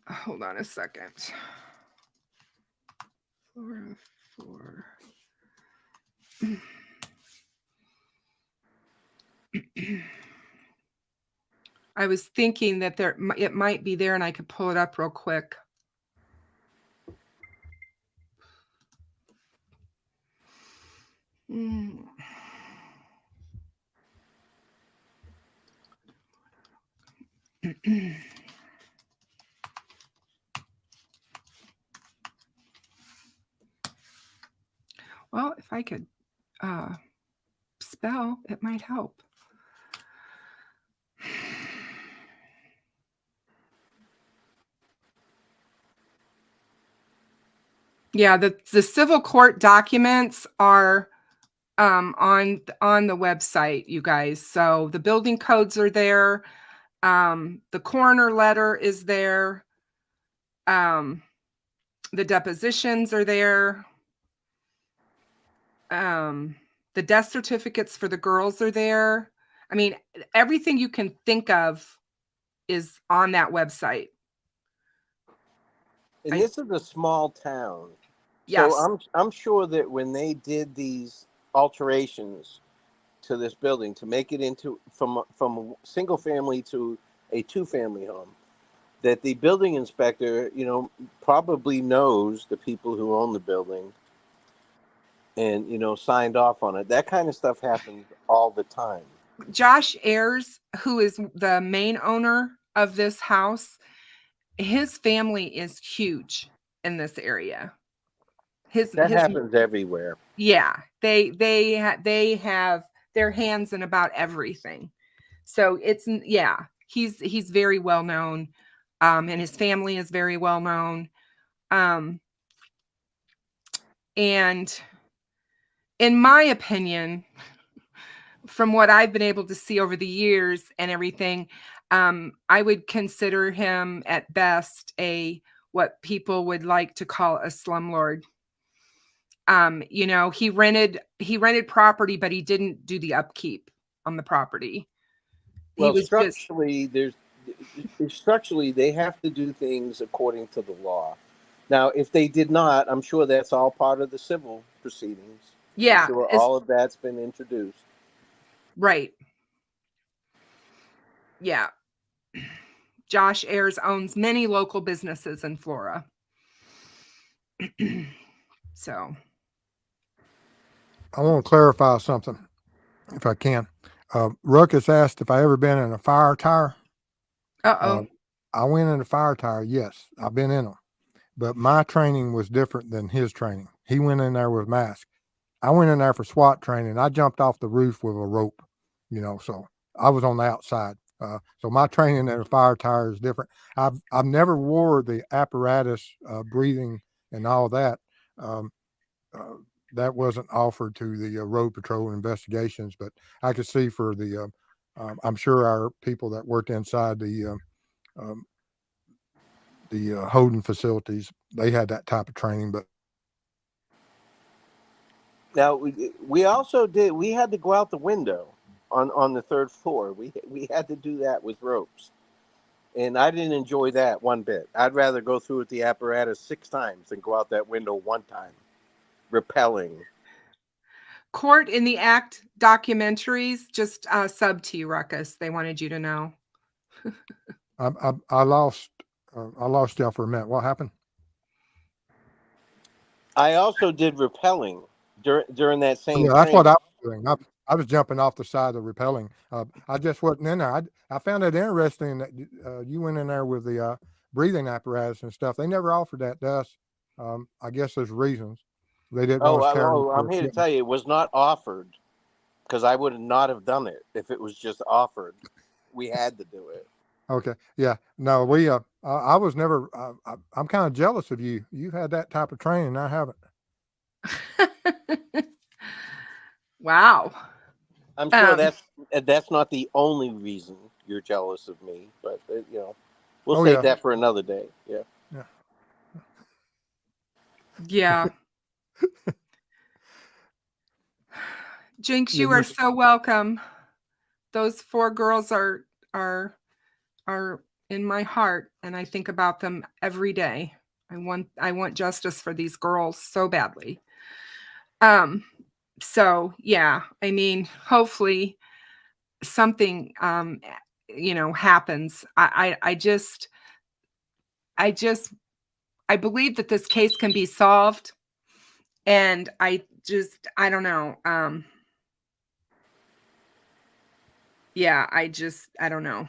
hold on a second. Flora 4. I was thinking that it might be there and I could pull it up real quick. Well, if I could spell, it might help. Yeah, the civil court documents are on the website, you guys. So the building codes are there. The coroner letter is there. The depositions are there. The death certificates for the girls are there. I mean, everything you can think of is on that website. And this is a small town. Yes. So I'm sure that when they did these alterations to this building to make it into from a single family to a 2-family home, that the building inspector, you know, probably knows the people who own the building and, you know, signed off on it. That kind of stuff happens all the time. Josh Ayers, who is the main owner of this house, his family is huge in this area. That happens everywhere. Yeah, they have their hands in about everything. So he's very well known, and his family is very well known. And in my opinion, from what I've been able to see over the years and everything, I would consider him at best what people would like to call a slumlord. You know, he rented property, but he didn't do the upkeep on the property. Well, structurally, they have to do things according to the law. Now, if they did not, I'm sure that's all part of the civil proceedings. Yeah, I'm sure all of that's been introduced. Right. Yeah. Josh Ayers owns many local businesses in Flora. So I want to clarify something, if I can. Ruckus asked if I ever been in a fire tire. I went in a fire tire. Yes, I've been in them, but my training was different than his training. He went in there with mask. I went in there for SWAT training. I jumped off the roof with a rope, you know, so I was on the outside. So my training in a fire tire is different. I've never wore the apparatus, breathing and all that. That wasn't offered to the road patrol investigations, but I could see for the, I'm sure our people that worked inside the the holding facilities, they had that type of training, but Now we also did. We had to go out the window on the third floor. We had to do that with ropes, and I didn't enjoy that one bit. I'd rather go through with the apparatus 6 times than go out that window 1 time, rappelling. Court in the Act documentaries just sub to you, Ruckus. They wanted you to know. I lost y'all for a minute. What happened? I also did rappelling during that same Yeah, that's what training. I was doing. I was jumping off the side of repelling. I just wasn't in there. I found it interesting that you went in there with the breathing apparatus and stuff. They never offered that to us. I guess there's reasons. They didn't want us carrying. I'm here to tell you, it was not offered, because I would not have done it if it was just offered. We had to do it. Okay. Yeah. No, we, I was never, I'm kind of jealous of you. You've had that type of training. I haven't. Wow. I'm sure that's not the only reason you're jealous of me, but we'll save that for another day. Yeah. Yeah. Yeah. Jinx, you are so welcome. Those 4 girls are in my heart, and I think about them every day. I want justice for these girls so badly. So yeah, I mean, hopefully something happens. I believe that this case can be solved, and I don't know. Yeah, I don't know.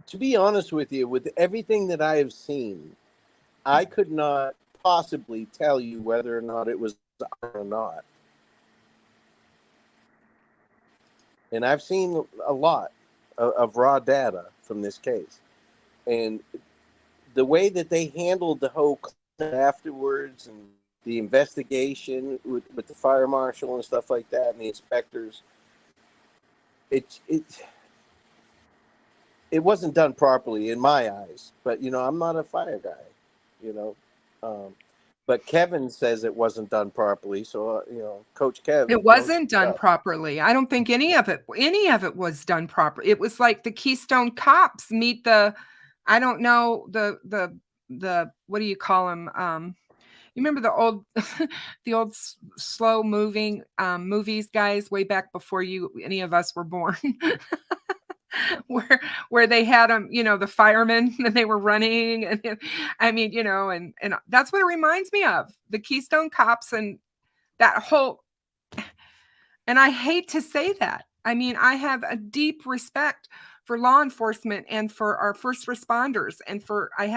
To be honest with you, with everything that I have seen, I could not possibly tell you whether or not it was or not. And I've seen a lot of raw data from this case. And the way that they handled the whole afterwards and the investigation with the fire marshal and stuff like that and the inspectors, it wasn't done properly in my eyes. But, I'm not a fire guy, but Kevin says it wasn't done properly. So, Coach Kev. It wasn't done properly. I don't think any of it was done properly. It was like the Keystone Cops meet I don't know, the what do you call them? You remember the old slow moving movies, guys, way back before any of us were born. where they had them, the firemen, and they were running, and I mean, and that's what it reminds me of, the Keystone Cops and that whole. And I hate to say that. I mean, I have a deep respect for law enforcement and for our first responders, and I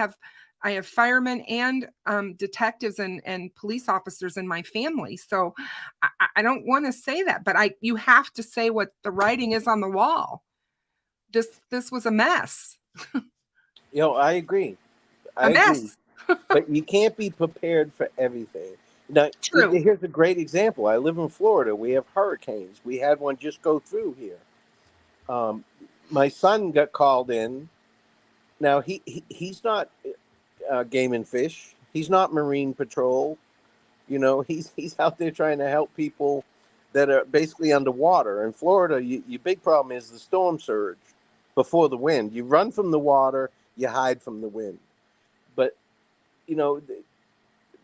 have firemen and detectives and police officers in my family. So I don't want to say that, but you have to say what the writing is on the wall. This was a mess. I agree. I agree. But you can't be prepared for everything. Now, True. Here's a great example. I live in Florida. We have hurricanes. We had one just go through here. My son got called in. Now, he's not game and fish. He's not Marine Patrol. He's out there trying to help people that are basically underwater. In Florida, your big problem is the storm surge before the wind. You run from the water, you hide from the wind. But,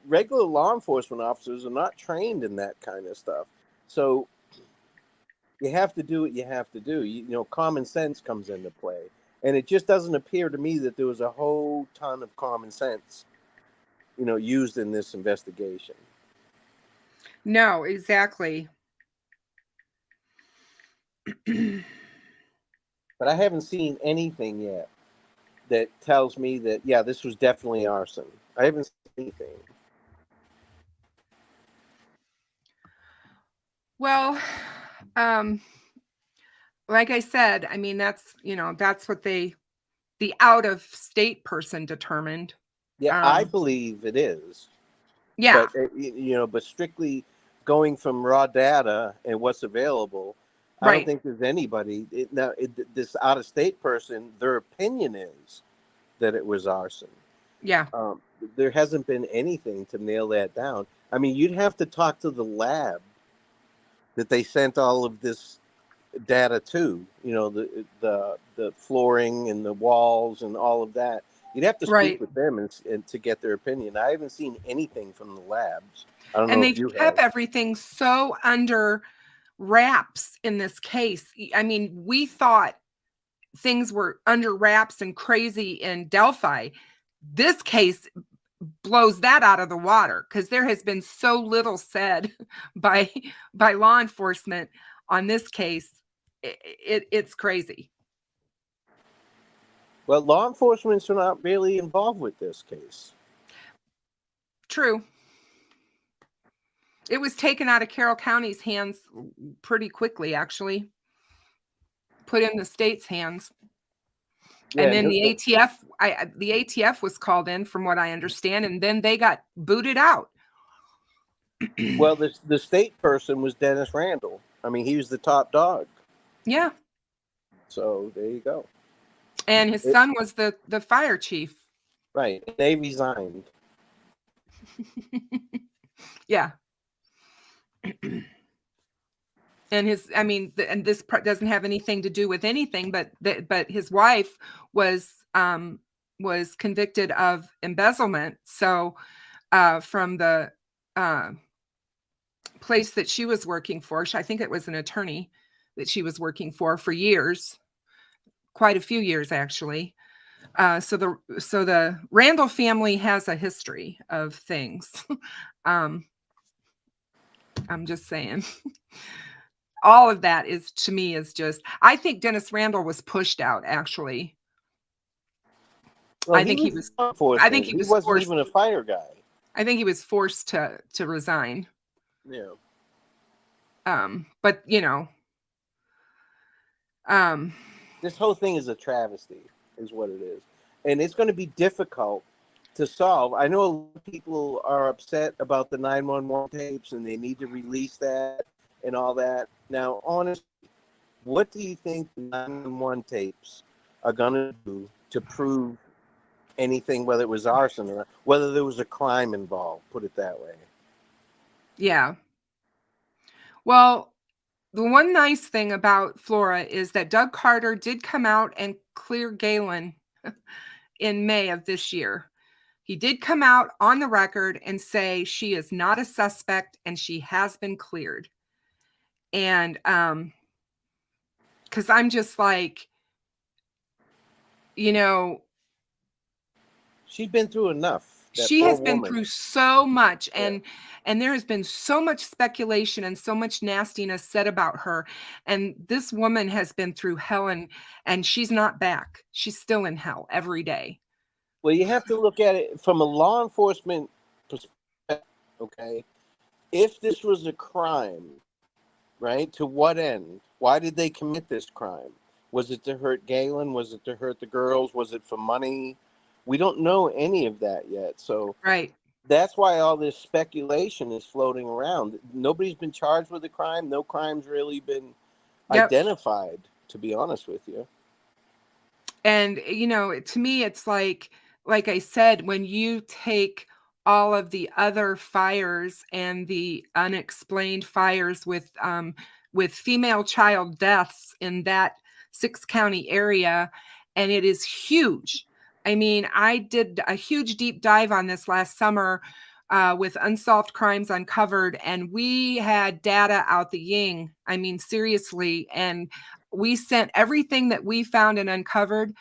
regular law enforcement officers are not trained in that kind of stuff. So you have to do what you have to do. Common sense comes into play. And it just doesn't appear to me that there was a whole ton of common sense, used in this investigation. No, exactly. But I haven't seen anything yet that tells me that, yeah, this was definitely arson. I haven't seen anything. Well, like I said, I mean, that's what the out-of-state person determined. Yeah, I believe it is. Yeah. But, but strictly going from raw data and what's available, I don't think there's anybody. This out-of-state person, their opinion is that it was arson. Yeah. There hasn't been anything to nail that down. I mean, you'd have to talk to the lab that they sent all of this data to, you know, the flooring and the walls and all of that. You'd have to speak Right. with them and to get their opinion. I haven't seen anything from the labs. I don't And know if they've you kept have. everything so under wraps in this case. I mean, we thought things were under wraps and crazy in Delphi. This case blows that out of the water because there has been so little said by law enforcement on this case. It's crazy. Well, law enforcement's not really involved with this case. True. It was taken out of Carroll County's hands pretty quickly, actually. Put in the state's hands. Yeah, And then the ATF was called in, from what I understand, and then they got booted out. well, the state person was Dennis Randall. I mean, he was the top dog. Yeah. So there you go. And his son was the fire chief. Right. They resigned. Yeah. And and this doesn't have anything to do with anything, but his wife was convicted of embezzlement. So from the place that she was working for, I think it was an attorney that she was working for years, quite a few years actually. So the Randall family has a history of things. I'm just saying. All of that is, to me, is just, I think Dennis Randall was pushed out, actually. Well, I think he was wasn't forced, even a fire guy. I think he was forced to resign. Yeah. But you know, this whole thing is a travesty, is what it is. And it's going to be difficult to solve. I know a lot of people are upset about the 911 tapes and they need to release that and all that. Now, honestly, what do you think the 911 tapes are going to do to prove anything, whether it was arson or whether there was a crime involved, put it that way? yeah. Well, the one nice thing about Flora is that Doug Carter did come out and clear Galen in May of this year. He did come out on the record and say she is not a suspect and she has been cleared. And because I'm just like, you know, she's been through enough. She has been through so much, and there has been so much speculation and so much nastiness said about her. And this woman has been through hell, and she's not back. She's still in hell every day. Well, you have to look at it from a law enforcement perspective, okay? If this was a crime, right, to what end? Why did they commit this crime? Was it to hurt Galen? Was it to hurt the girls? Was it for money? We don't know any of that yet. So right. That's why all this speculation is floating around. Nobody's been charged with a crime. No crime's really been identified, to be honest with you. And, you know, to me, it's like I said, when you take all of the other fires and the unexplained fires with female child deaths in that 6-county area, and it is huge. I mean, I did a huge deep dive on this last summer with Unsolved Crimes Uncovered, and we had data out the ying. I mean, seriously. And we sent everything that we found and uncovered.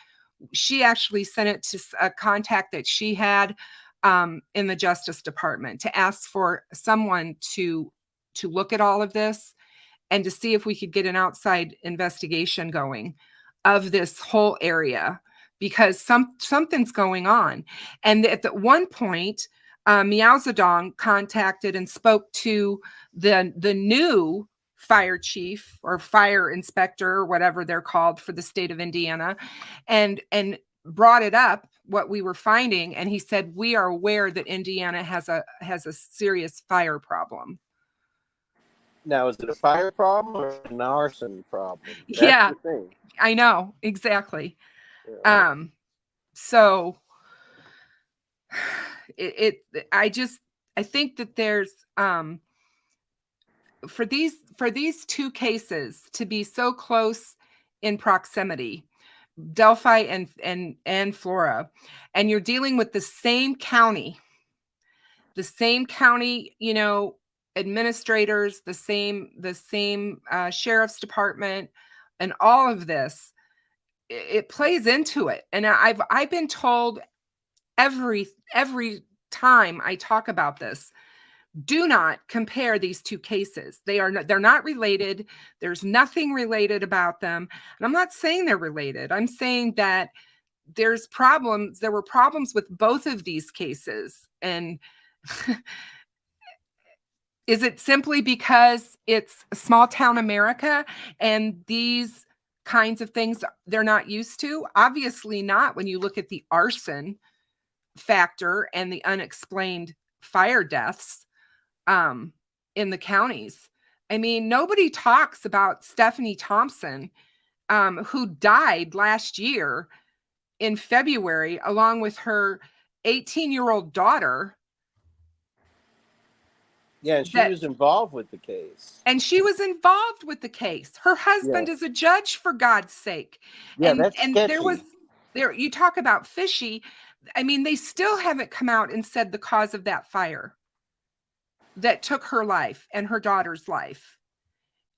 She actually sent it to a contact that she had in the Justice Department to ask for someone to look at all of this and to see if we could get an outside investigation going of this whole area, because something's going on. And at the one point, Meow Zedong contacted and spoke to the new fire chief or fire inspector or whatever they're called for the state of Indiana, and brought it up, what we were finding. And he said, we are aware that Indiana has a serious fire problem. Now, is it a fire problem or an arson problem? That's the thing. I know, exactly. Yeah. So I think that there's for these two cases to be so close in proximity, Delphi and Flora, and you're dealing with the same county, you know, administrators, the same sheriff's department, and all of this, it plays into it. And I've been told every time I talk about this, do not compare these two cases. They're not related. There's nothing related about them. And I'm not saying they're related. I'm saying that there were problems with both of these cases. And is it simply because it's small town America and these kinds of things they're not used to? Obviously not, when you look at the arson factor and the unexplained fire deaths in the counties. I mean, nobody talks about Stephanie Thompson, who died last year in February, along with her 18-year-old daughter. Yeah, and she was involved with the case. And she was involved with the case. Her husband is a judge, for God's sake. Yeah, And that's sketchy. You talk about fishy. I mean, they still haven't come out and said the cause of that fire that took her life and her daughter's life.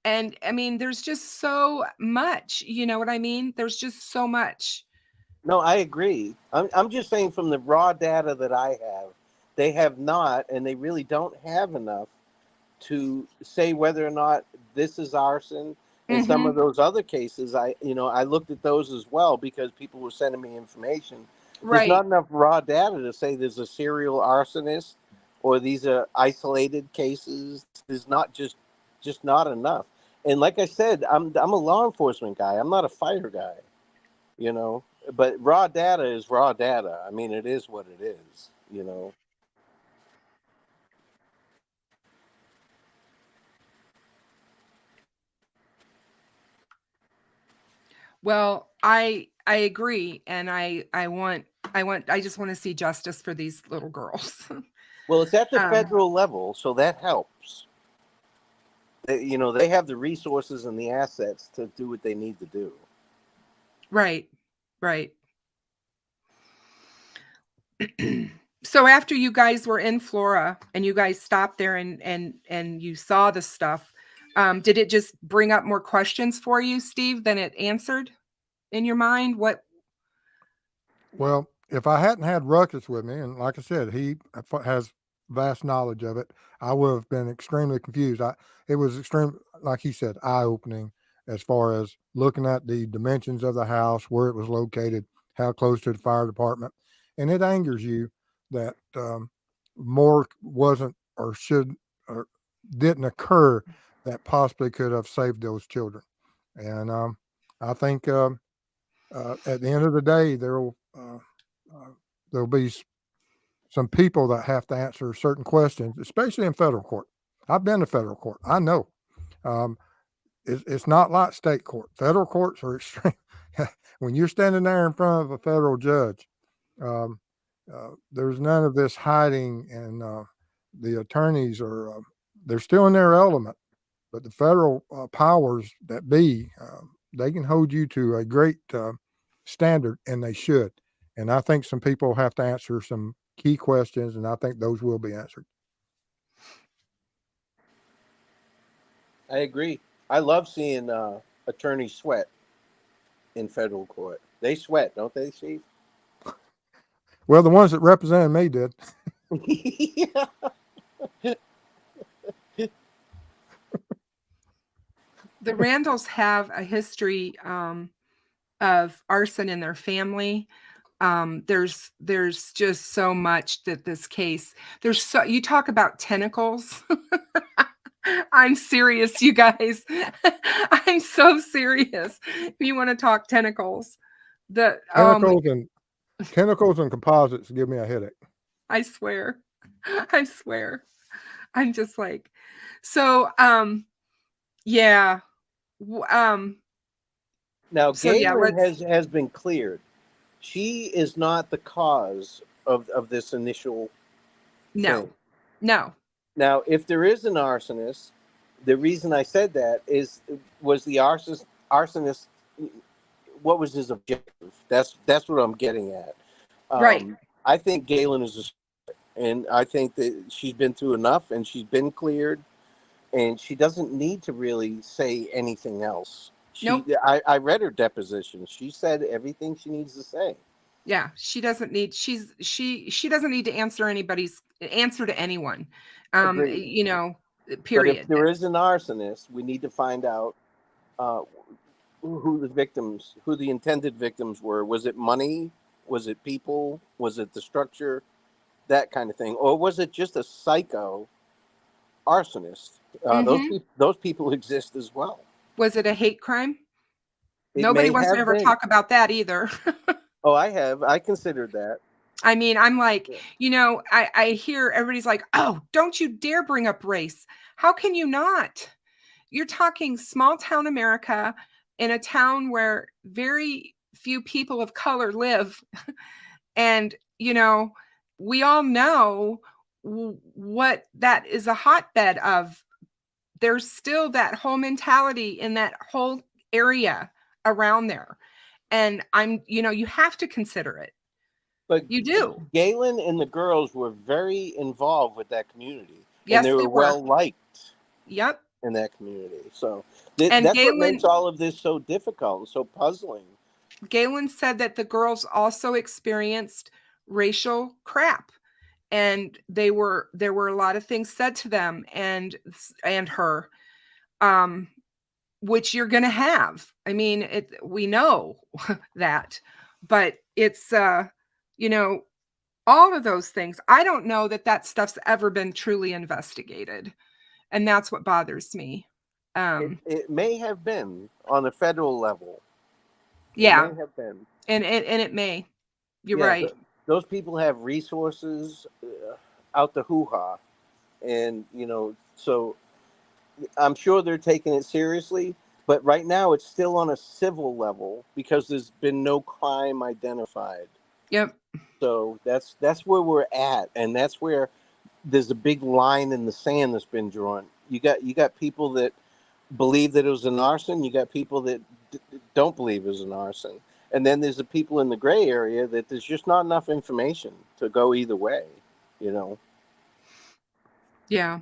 And I mean, there's just so much, you know what I mean? There's just so much. No, I agree. I'm just saying, from the raw data that I have, they have not, and they really don't have enough to say whether or not this is arson. And some of those other cases, I looked at those as well, because people were sending me information. There's not enough raw data to say there's a serial arsonist or these are isolated cases. There's not just not enough. And like I said, I'm a law enforcement guy. I'm not a fire guy, you know. But raw data is raw data. I mean, it is what it is, you know. Well, I agree, and I just want to see justice for these little girls. Well, it's at the federal level, so that helps. You know, they have the resources and the assets to do what they need to do. Right. So after you guys were in Flora and you guys stopped there and you saw the stuff, did it just bring up more questions for you, Steve, than it answered in your mind? What? Well, if I hadn't had Ruckus with me, and like I said, he has vast knowledge of it, I would have been extremely confused. It was extreme, like he said, eye-opening as far as looking at the dimensions of the house, where it was located, how close to the fire department. And it angers you that more wasn't or should or didn't occur that possibly could have saved those children. And I think at the end of the day, there'll be some people that have to answer certain questions, especially in federal court. I've been to federal court. I know. It's not like state court. Federal courts are extreme. When you're standing there in front of a federal judge, there's none of this hiding, and the attorneys they're still in their element. But the federal powers that be, they can hold you to a great standard, and they should. And I think some people have to answer some key questions, and I think those will be answered. I agree. I love seeing attorneys sweat in federal court. They sweat, don't they, Chief? Well, the ones that represented me did. The Randalls have a history of arson in their family. There's just so much that this case, you talk about tentacles. I'm serious, you guys. I'm so serious. If you want to talk tentacles, Tentacles and composites give me a headache. I swear. I'm just like, so, yeah. Now, Galen has been cleared. She is not the cause of this initial No, thing. no. Now, if there is an arsonist, the reason I said that was the arsonist. What was his objective? That's what I'm getting at. Right. I think Galen is and I think that she's been through enough, and she's been cleared, and she doesn't need to really say anything else. Nope. I read her deposition. She said everything she needs to say. Yeah, she doesn't need she doesn't need to answer to anyone. Agreed. You know, But if period. there is an arsonist, we need to find out uh, who the intended victims were. Was it money? Was it people? Was it the structure? That kind of thing, or was it just a psycho arsonist? Those people exist as well. Was it a hate crime? It Nobody may wants to have ever been. talk about that either. Oh, I considered that. I mean, I'm like, I hear everybody's like, oh, don't you dare bring up race. How can you not? You're talking small town America in a town where very few people of color live. And, we all know what that is a hotbed of. There's still that whole mentality in that whole area around there. And you have to consider it. But You do. Galen and the girls were very involved with that community, Yes, and they they were were. well liked Yep. in that community. So And that's what makes all of this so difficult and so puzzling. Galen said that the girls also experienced racial crap, and there were a lot of things said to them and her, which you're going to have. I mean, we know that, but it's all of those things. I don't know that stuff's ever been truly investigated, and that's what bothers me. It may have been on the federal level. Yeah, it may have been, and it may. You're right. Those people have resources out the hoo-ha, and so I'm sure they're taking it seriously. But right now, it's still on a civil level because there's been no crime identified. Yep. So that's where we're at, and that's where there's a big line in the sand that's been drawn. You got people that believe that it was an arson. You got people that don't believe it was an arson, and then there's the people in the gray area that there's just not enough information to go either way. Yeah.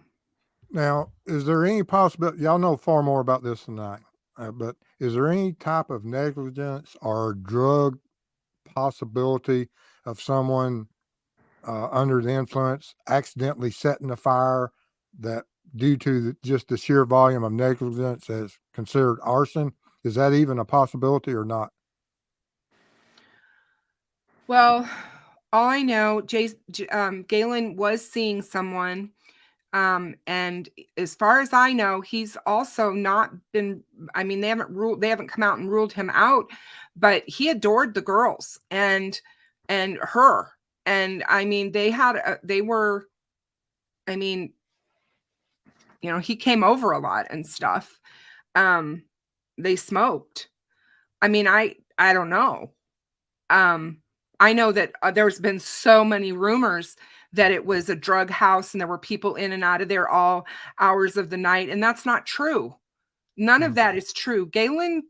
Now, is there any possibility? Y'all know far more about this than I, but is there any type of negligence or drug possibility of someone under the influence accidentally setting the fire that, due to just the sheer volume of negligence, is considered arson? Is that even a possibility or not? Well, all I know, Galen was seeing someone, and as far as I know, he's also not been. I mean, they haven't come out and ruled him out, but he adored the girls and her, and I mean, they were. I mean, he came over a lot and stuff. They smoked. I mean, I don't know. I know that there's been so many rumors that it was a drug house and there were people in and out of there all hours of the night. And that's not true. None of that is true. Galen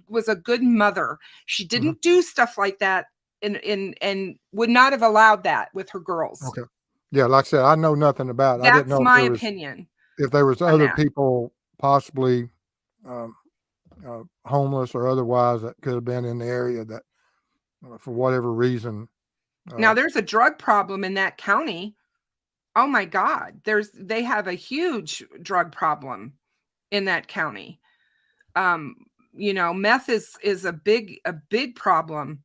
was a good mother. She didn't do stuff like that and would not have allowed that with her girls. Okay. Yeah. Like I said, I know nothing about it. That's I didn't know my opinion. If there was other people possibly homeless or otherwise that could have been in the area that for whatever reason. Now there's a drug problem in that county. Oh my God. They have a huge drug problem in that county. Meth is a big problem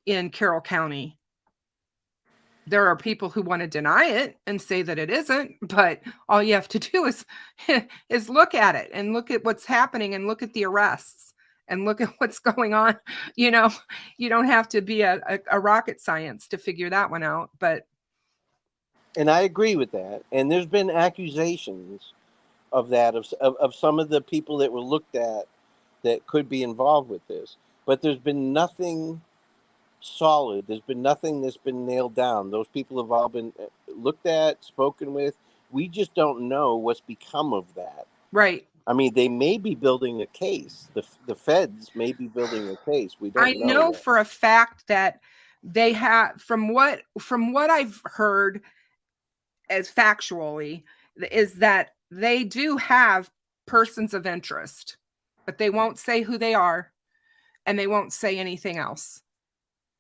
in Carroll County. There are people who want to deny it and say that it isn't, but all you have to do is look at it and look at what's happening and look at the arrests and look at what's going on. You don't have to be a rocket science to figure that one out, and I agree with that. And there's been accusations of that, of some of the people that were looked at that could be involved with this, but there's been nothing solid. There's been nothing that's been nailed down. Those people have all been looked at, spoken with. We just don't know what's become of that. Right. I mean, they may be building a case. The feds may be building a case. We I don't know know yet. for a fact that they have, from what I've heard as factually, is that they do have persons of interest, but they won't say who they are, and they won't say anything else.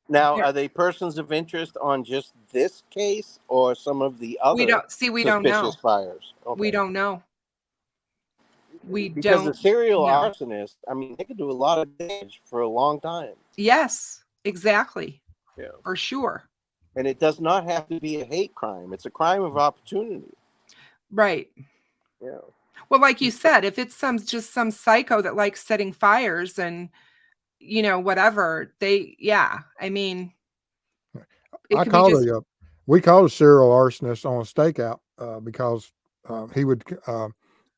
Now, Yeah. are they persons of interest on just this case or some of the other We don't know. suspicious fires? Okay. We don't know. We Because the don't serial know. arsonist, I mean, they could do a lot of damage for a long time. Yes, exactly. Yeah. For sure. And it does not have to be a hate crime. It's a crime of opportunity. Right. Yeah. Well, like you said, if it's just some psycho that likes setting fires and, you know, whatever, I mean, it I could be called just, we called a serial arsonist on a stakeout because he would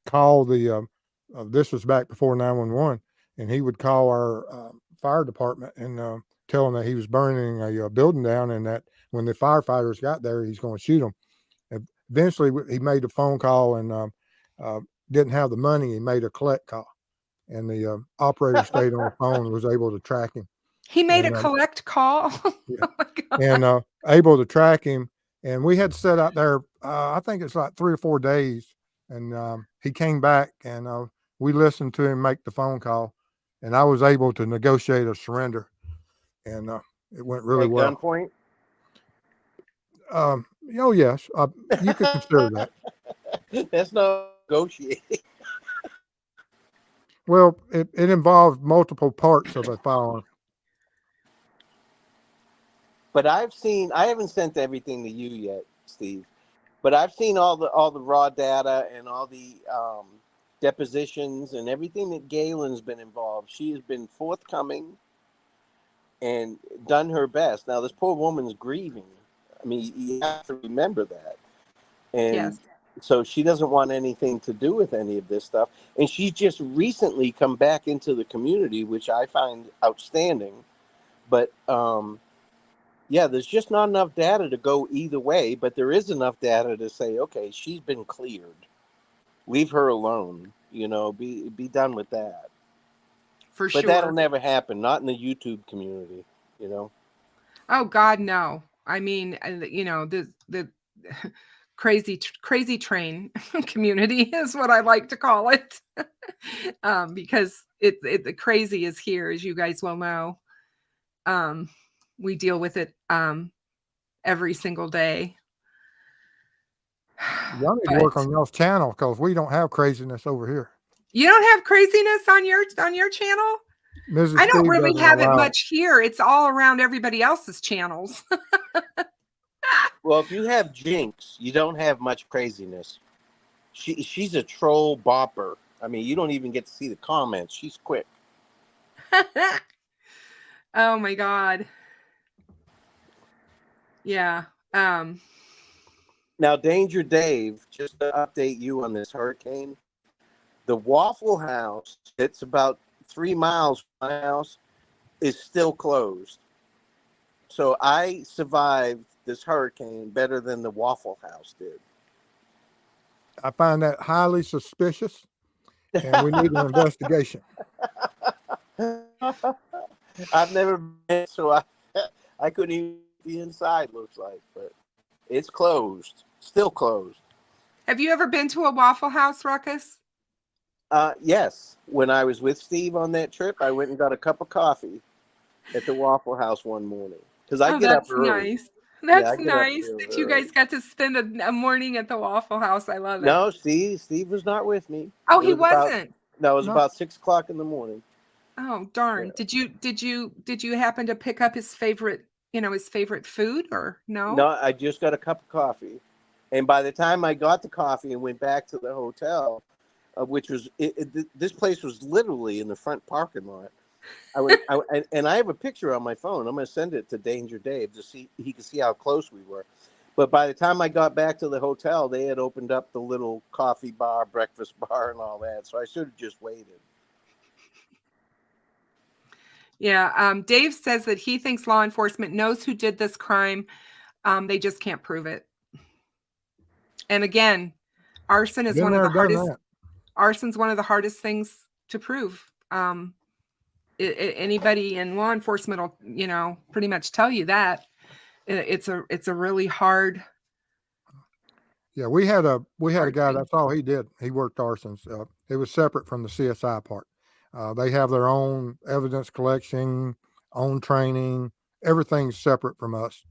call this was back before 911, and he would call our fire department and tell them that he was burning a building down, and that when the firefighters got there, he's going to shoot them. And eventually, he made a phone call and didn't have the money. He made a collect call, and the operator stayed on the phone and was able to track him. he made a And, collect call. yeah. Oh my God. And able to track him. And we had set out there, I think it's like 3 or 4 days. And he came back, and we listened to him make the phone call, and I was able to negotiate a surrender, and it went really well. Gunpoint? Oh yes, you could consider that. That's not negotiating. Well, it involved multiple parts of a firearm. But I haven't sent everything to you yet, Steve. But I've seen all the raw data and all the depositions and everything that Galen's been involved. She has been forthcoming and done her best. Now, this poor woman's grieving. I mean, you have to remember that. And Yes. so she doesn't want anything to do with any of this stuff. And she's just recently come back into the community, which I find outstanding. But yeah, there's just not enough data to go either way, but there is enough data to say, okay, she's been cleared. Leave her alone. You know, be done with that. For But sure. that'll never happen. Not in the YouTube community. You know. Oh God, no. I mean, you know, the crazy train community is what I like to call it, because the crazy is here, as you guys well know. We deal with it every single day. Y'all need to work on y'all's channel because we don't have craziness over here. You don't have craziness on your channel? Mrs. I don't Steve really doesn't have it allow much here. It's all around everybody else's channels. Well, if you have Jinx, you don't have much craziness. She's a troll bopper. I mean, you don't even get to see the comments. She's quick. Oh my God. Yeah. Now, Danger Dave, just to update you on this hurricane, the Waffle House, it's about 3 miles from my house, is still closed. So I survived this hurricane better than the Waffle House did. I find that highly suspicious, and we need an investigation. I've never been, so I couldn't even be inside, looks like, but it's closed, still closed. Have you ever been to a Waffle House, Ruckus? Yes. When I was with Steve on that trip, I went and got a cup of coffee at the Waffle House one morning. Because I get up early. Nice. That's I get up nice real that you early. guys got to spend a morning at the Waffle House. I love it. No, Steve was not with me. Oh, It he was about- wasn't. No, it was No. about 6 o'clock in the morning. Oh, darn. Yeah. Did you happen to pick up his favorite food, or no? No, I just got a cup of coffee. And by the time I got the coffee and went back to the hotel, which was, this place was literally in the front parking lot. And I have a picture on my phone. I'm going to send it to Danger Dave to see, he can see how close we were. But by the time I got back to the hotel, they had opened up the little coffee bar, breakfast bar, and all that. So I should have just waited. Yeah. Dave says that he thinks law enforcement knows who did this crime. They just can't prove it. And again, arson is Been one of there, the done hardest. that. Arson's one of the hardest things to prove. Anybody in law enforcement will, pretty much tell you that. It's a really hard. Yeah, we had a guy. thing. That's all he did. He worked arsons. It was separate from the CSI part. They have their own evidence collection, own training. Everything's separate from us,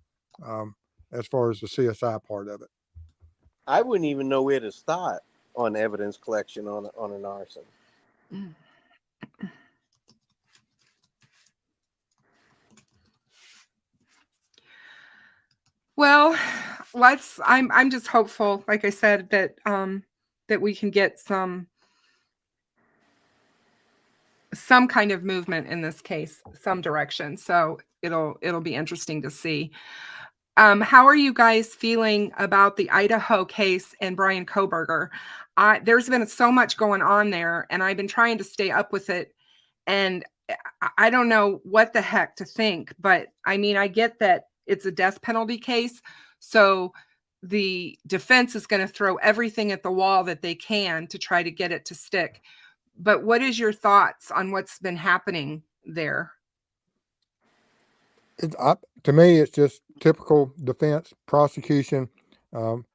as far as the CSI part of it. I wouldn't even know where to start on evidence collection on an arson. Well, I'm just hopeful, like I said, that that we can get some kind of movement in this case, some direction. So it'll be interesting to see. How are you guys feeling about the Idaho case and Brian Koberger? There's been so much going on there, and I've been trying to stay up with it. And I don't know what the heck to think, but I mean, I get that it's a death penalty case. So the defense is going to throw everything at the wall that they can to try to get it to stick. But what is your thoughts on what's been happening there? To me, it's just typical defense prosecution, um,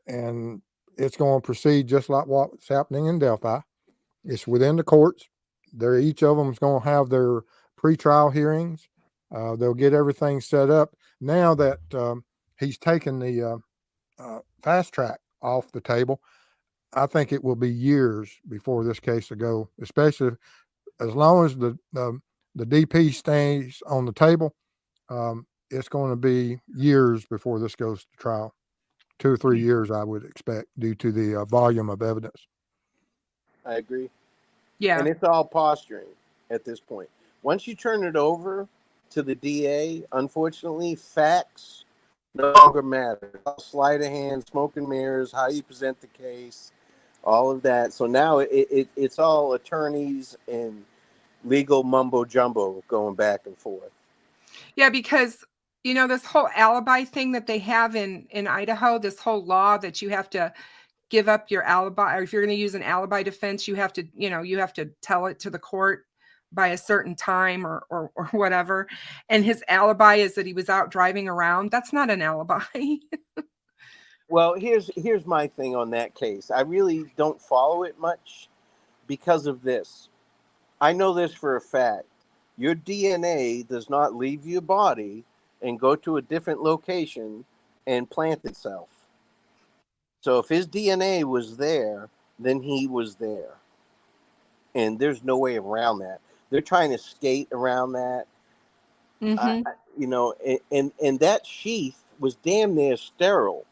and it's going to proceed just like what's happening in Delphi. It's within the courts. Each of them is going to have their pretrial hearings. They'll get everything set up. Now that he's taken the fast track off the table, I think it will be years before this case will go, especially as long as the DP stays on the table. It's going to be years before this goes to trial. 2 or 3 years, I would expect, due to the volume of evidence. I agree. Yeah. And it's all posturing at this point. Once you turn it over to the DA, unfortunately, facts no longer matter. Sleight of hand, smoke and mirrors, how you present the case, all of that. So now it's all attorneys and legal mumbo jumbo going back and forth. Yeah, because this whole alibi thing that they have in Idaho, this whole law that you have to give up your alibi, or if you're going to use an alibi defense, you have to tell it to the court by a certain time or whatever. And his alibi is that he was out driving around. That's not an alibi. Well, here's my thing on that case. I really don't follow it much because of this. I know this for a fact. Your DNA does not leave your body and go to a different location and plant itself. So if his DNA was there, then he was there. And there's no way around that. They're trying to skate around that. Mm-hmm. And that sheath was damn near sterile,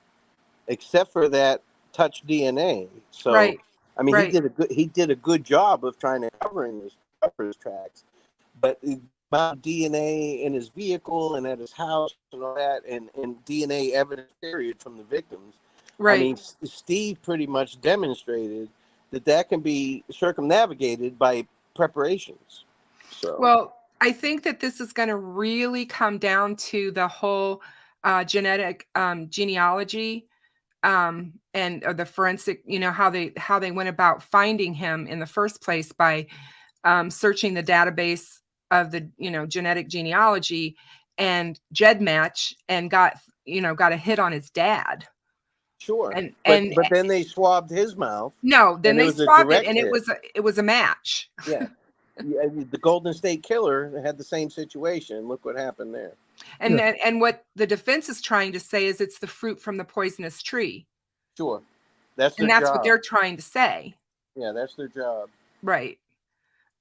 except for that touch DNA. So, Right. I mean, Right. he did a good job of trying to cover his tracks, but about DNA in his vehicle and at his house and all that, and DNA evidence period from the victims. Right. I mean, Steve pretty much demonstrated that can be circumnavigated by preparations. So, Well, I think that this is going to really come down to the whole genetic genealogy and the forensic, how they went about finding him in the first place by searching the database of the genetic genealogy and GEDmatch, and got a hit on his dad. sure, And but then they swabbed his mouth. no, then and it they was a swabbed it, direct and hit. it was a match. Yeah. Yeah, the Golden State Killer had the same situation. Look what happened there. And and what the defense is trying to say is it's the fruit from the poisonous tree. Sure, that's their And that's job. what they're trying to say. Yeah, that's their job. Right.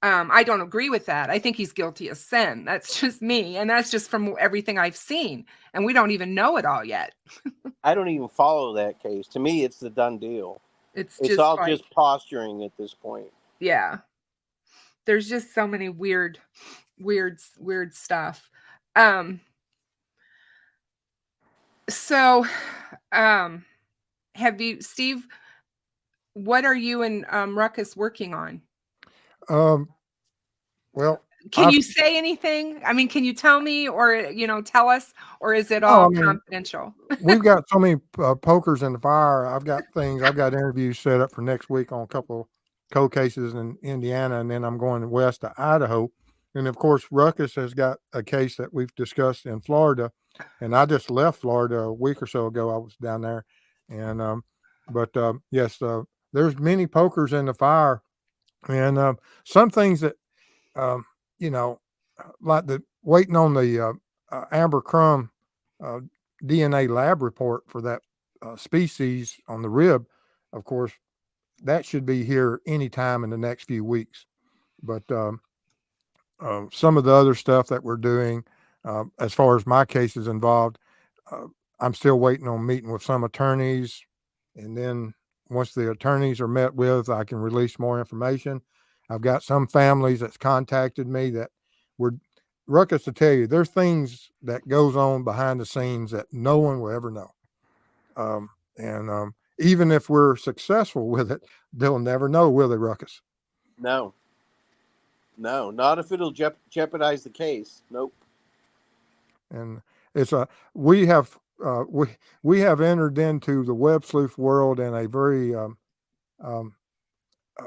I don't agree with that. I think he's guilty of sin. That's just me. And that's just from everything I've seen. And we don't even know it all yet. I don't even follow that case. To me, it's the done deal. It's It's just all like, just posturing at this point. yeah. There's just so many weird stuff. So have you, Steve, what are you and Ruckus working on? Well, Can you say anything? I mean, can you tell me, or tell us, or is it No, all I mean, confidential? we've got so many pokers in the fire. I've got interviews set up for next week on a couple cold cases in Indiana, and then I'm going west to Idaho. And of course, Ruckus has got a case that we've discussed in Florida, and I just left Florida a week or so ago. I was down there, and yes, there's many pokers in the fire, and some things that um, you know, like the waiting on the Amber Crumb uh, DNA lab report for that species on the rib. Of course, that should be here anytime in the next few weeks. But some of the other stuff that we're doing, as far as my case is involved, I'm still waiting on meeting with some attorneys. And then once the attorneys are met with, I can release more information. I've got some families that's contacted me that were Ruckus to tell you, there's things that goes on behind the scenes that no one will ever know. And even if we're successful with it, they'll never know, will they, Ruckus? No, not if it'll jeopardize the case. Nope. And it's we have entered into the web sleuth world in a very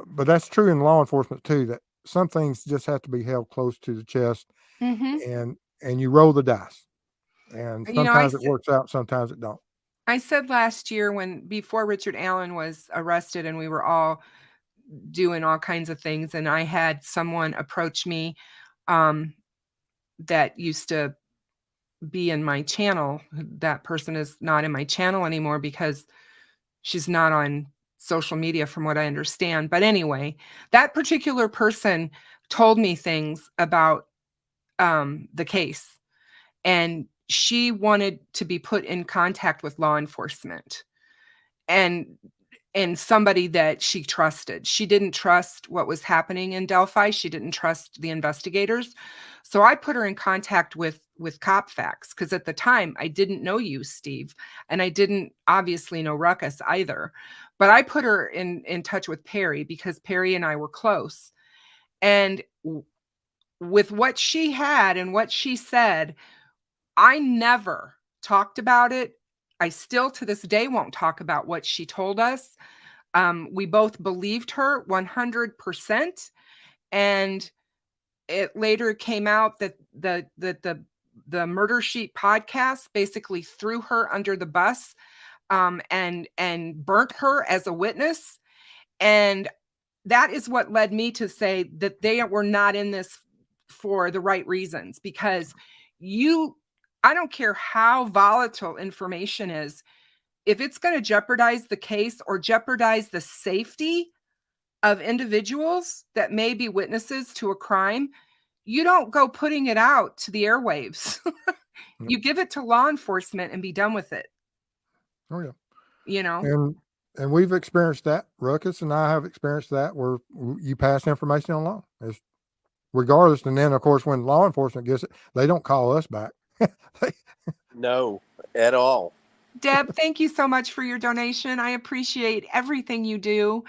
but that's true in law enforcement too, that some things just have to be held close to the chest, and you roll the dice, and sometimes it works out, sometimes it don't. I said last year, before Richard Allen was arrested and we were all doing all kinds of things, and I had someone approach me that used to be in my channel. That person is not in my channel anymore because she's not on social media, from what I understand. But anyway, that particular person told me things about the case, and she wanted to be put in contact with law enforcement and somebody that she trusted. She didn't trust what was happening in Delphi. She didn't trust the investigators. So I put her in contact with CopFacts, because at the time I didn't know you, Steve, and I didn't obviously know Ruckus either. But I put her in touch with Perry because Perry and I were close. And with what she had and what she said, I never talked about it. I still to this day won't talk about what she told us. We both believed her 100%. And it later came out that the Murder Sheet podcast basically threw her under the bus and burnt her as a witness. And that is what led me to say that they were not in this for the right reasons, because I don't care how volatile information is, if it's going to jeopardize the case or jeopardize the safety of individuals that may be witnesses to a crime, you don't go putting it out to the airwaves. You give it to law enforcement and be done with it. Oh yeah. And we've experienced that. Ruckus and I have experienced that, where you pass information along, regardless. And then of course, when law enforcement gets it, they don't call us back. No, at all. Deb, thank you so much for your donation. I appreciate everything you do.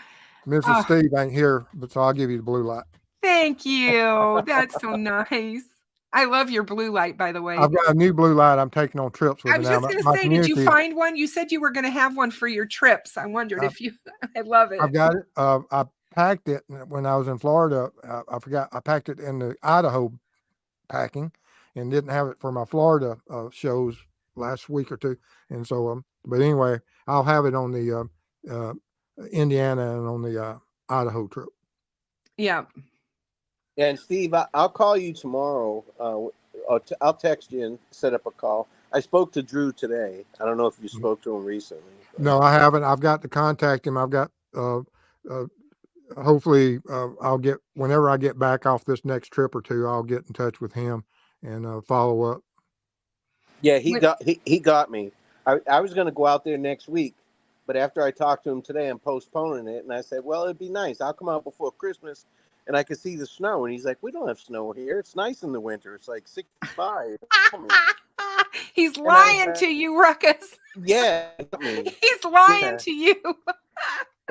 Mrs. Steve ain't here, but so I'll give you the blue light. Thank you. That's so nice. I love your blue light, by the way. I've got a new blue light I'm taking on trips with. I was just going to say, did you find one? You said you were going to have one for your trips. I wondered if you, I love it. I've got it. I packed it when I was in Florida. I forgot. I packed it in the Idaho packing and didn't have it for my Florida shows last week or two. And so, but anyway, I'll have it on the Indiana and on the Idaho trip. Yeah. And Steve, I'll call you tomorrow. I'll text you and set up a call. I spoke to Drew today. I don't know if you spoke to him recently. But... No, I haven't. I've got to contact him. I've got, hopefully I'll get, whenever I get back off this next trip or two, I'll get in touch with him and follow up. Yeah, he got me. I was going to go out there next week, but after I talked to him today, I'm postponing it. And I said, well, it'd be nice. I'll come out before Christmas and I could see the snow. And he's like, we don't have snow here. It's nice in the winter. It's like 65. He's lying to you, Ruckus. Yeah. He's lying to you.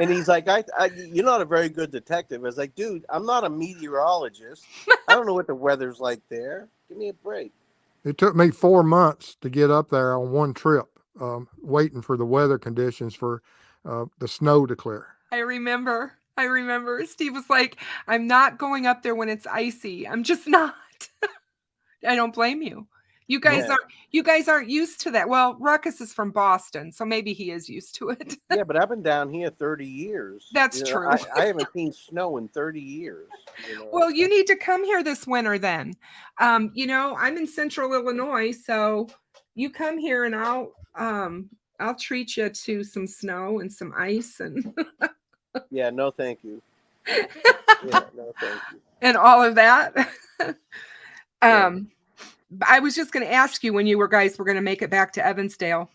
And he's like, you're not a very good detective. I was like, dude, I'm not a meteorologist. I don't know what the weather's like there. Give me a break. It took me 4 months to get up there on one trip, waiting for the weather conditions for the snow to clear. I remember. Steve was like, I'm not going up there when it's icy. I'm just not. I don't blame you. You guys aren't used to that. Well, Ruckus is from Boston, so maybe he is used to it. Yeah, but I've been down here 30 years. That's true. I haven't seen snow in 30 years. Well, you need to come here this winter then. I'm in central Illinois, so you come here and I'll treat you to some snow and some ice and Yeah, no thank you. Yeah, no thank you. And all of that. I was just going to ask you when you guys were going to make it back to Evansdale.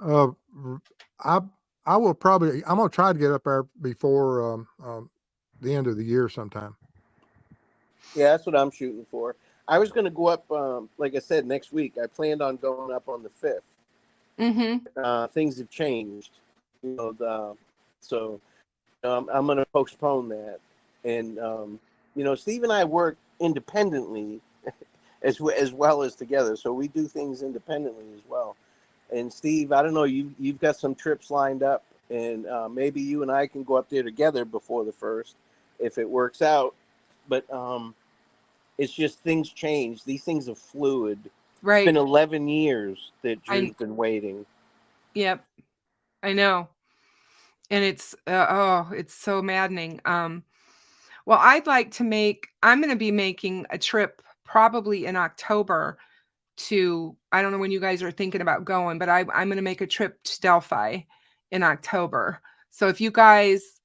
I will probably, I'm going to try to get up there before the end of the year sometime. Yeah, that's what I'm shooting for. I was going to go up, like I said, next week. I planned on going up on the 5th. Mm-hmm. Things have changed, so I'm going to postpone that. And, Steve and I work independently as well as together. So we do things independently as well. And Steve, I don't know, you've got some trips lined up, and maybe you and I can go up there together before the 1st if it works out. But it's just things change. These things are fluid. Right. It's been 11 years that Drew's been waiting. Yep. I know. And it's so maddening. Well, I'm going to be making a trip probably in October I don't know when you guys are thinking about going, but I'm going to make a trip to Delphi in October. So if you guys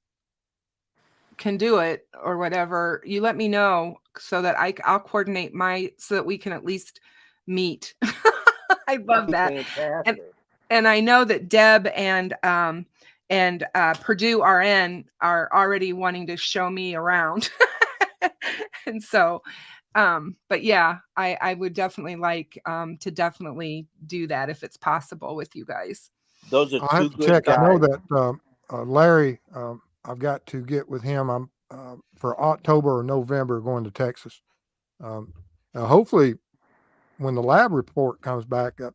can do it or whatever, you let me know so that I'll coordinate so that we can at least meet. I love that. And I know that Deb and Purdue RN are already wanting to show me around. And so, but yeah, I would definitely like to definitely do that if it's possible with you guys. Those are I'll two have to good check. guys. I know that Larry, I've got to get with him. I'm for October or November going to Texas. Hopefully, when the lab report comes back up,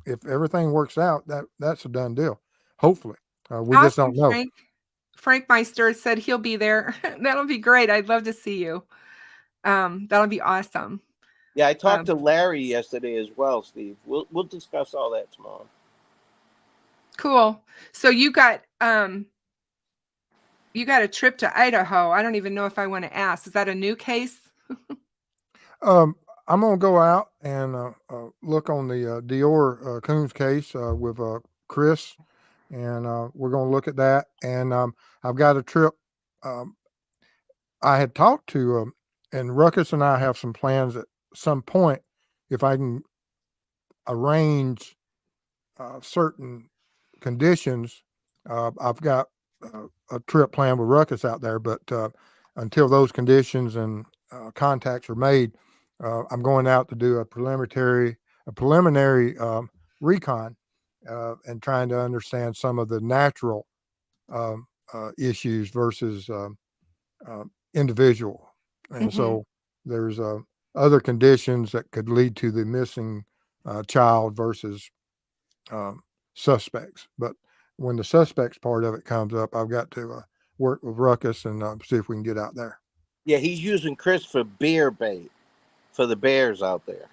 if everything works out, that's a done deal. Hopefully, we just don't know. Frank Meister said he'll be there. That'll be great. I'd love to see you. That'll be awesome. Yeah, I talked to Larry yesterday as well, Steve. We'll discuss all that tomorrow. Cool. So you got a trip to Idaho. I don't even know if I want to ask. Is that a new case? I'm gonna go out and look on the Dior Coons case with Chris, and we're gonna look at that. And I've got a trip. I had talked to and Ruckus and I have some plans at some point if I can arrange certain conditions. I've got a trip planned with Ruckus out there, but until those conditions and contacts are made, I'm going out to do a preliminary recon and trying to understand some of the natural issues versus individual. And so there's other conditions that could lead to the missing child versus suspects. But when the suspects part of it comes up, I've got to work with Ruckus and see if we can get out there. Yeah, he's using Chris for bear bait for the bears out there.